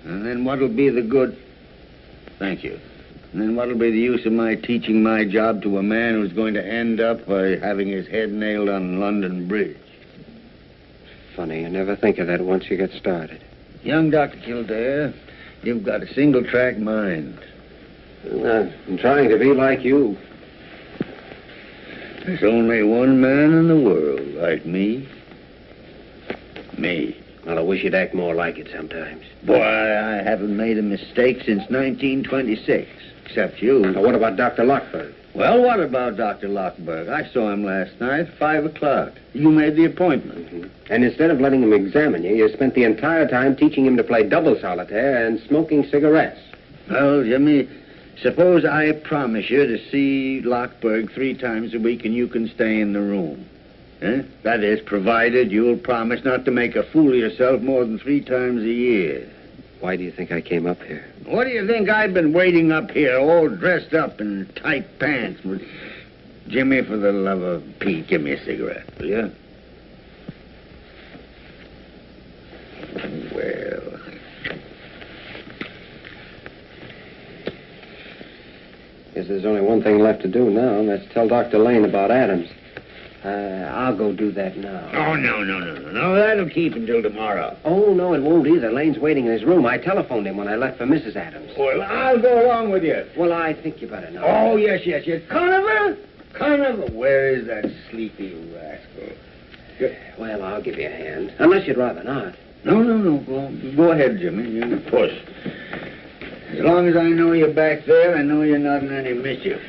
[SPEAKER 2] And then what'll be the good... Thank you. And then what'll be the use of my teaching my job to a man who's going to end up by having his head nailed on London Bridge?
[SPEAKER 6] Funny, you never think of that once you get started.
[SPEAKER 2] Young Dr. Kildare, you've got a single-track mind.
[SPEAKER 6] Well, I'm trying to be like you.
[SPEAKER 2] There's only one man in the world like me. Me.
[SPEAKER 6] Well, I wish you'd act more like it sometimes.
[SPEAKER 2] Boy, I haven't made a mistake since 1926, except you.
[SPEAKER 6] Now, what about Dr. Lockberg?
[SPEAKER 2] Well, what about Dr. Lockberg? I saw him last night, 5 o'clock. You made the appointment.
[SPEAKER 6] Mm-hmm. And instead of letting him examine you, you spent the entire time teaching him to play double solitaire and smoking cigarettes.
[SPEAKER 2] Well, Jimmy, suppose I promise you to see Lockberg 3 times a week and you can stay in the room. Eh? That is, provided you'll promise not to make a fool of yourself more than 3 times a year.
[SPEAKER 6] Why do you think I came up here?
[SPEAKER 2] What do you think I've been waiting up here, all dressed up in tight pants? Jimmy, for the love of Pete, give me a cigarette, will you? Well...
[SPEAKER 6] Guess there's only one thing left to do now, and that's tell Dr. Lane about Adams. I'll go do that now.
[SPEAKER 2] Oh, no. That'll keep until tomorrow.
[SPEAKER 6] Oh, no, it won't either. Lane's waiting in his room. I telephoned him when I left for Mrs. Adams.
[SPEAKER 2] Well, I'll go along with you.
[SPEAKER 6] Well, I think you better know.
[SPEAKER 2] Oh, yes. Conover? Where is that sleepy rascal?
[SPEAKER 6] Well, I'll give you a hand. Unless you'd rather not.
[SPEAKER 2] No. Go ahead, Jimmy. You push. As long as I know you're back there, I know you're not in any mischief.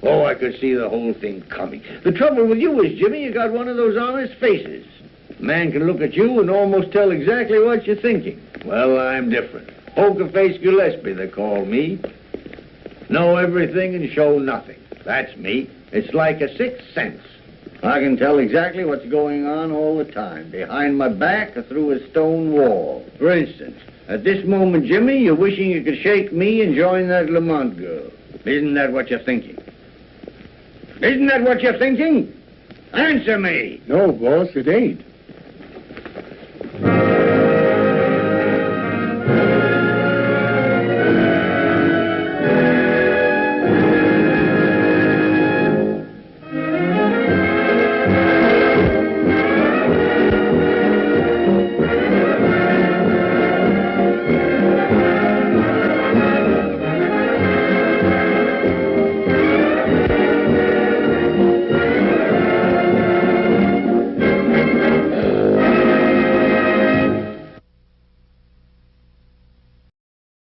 [SPEAKER 2] Oh, I could see the whole thing coming. The trouble with you is, Jimmy, you got one of those honest faces. A man can look at you and almost tell exactly what you're thinking. Well, I'm different. Poker Face Gillespie, they call me. Know everything and show nothing. That's me. It's like a sixth sense. I can tell exactly what's going on all the time, behind my back or through a stone wall. For instance, at this moment, Jimmy, you're wishing you could shake me and join that Lamont girl. Isn't that what you're thinking? Isn't that what you're thinking? Answer me.
[SPEAKER 13] No, boss, it ain't.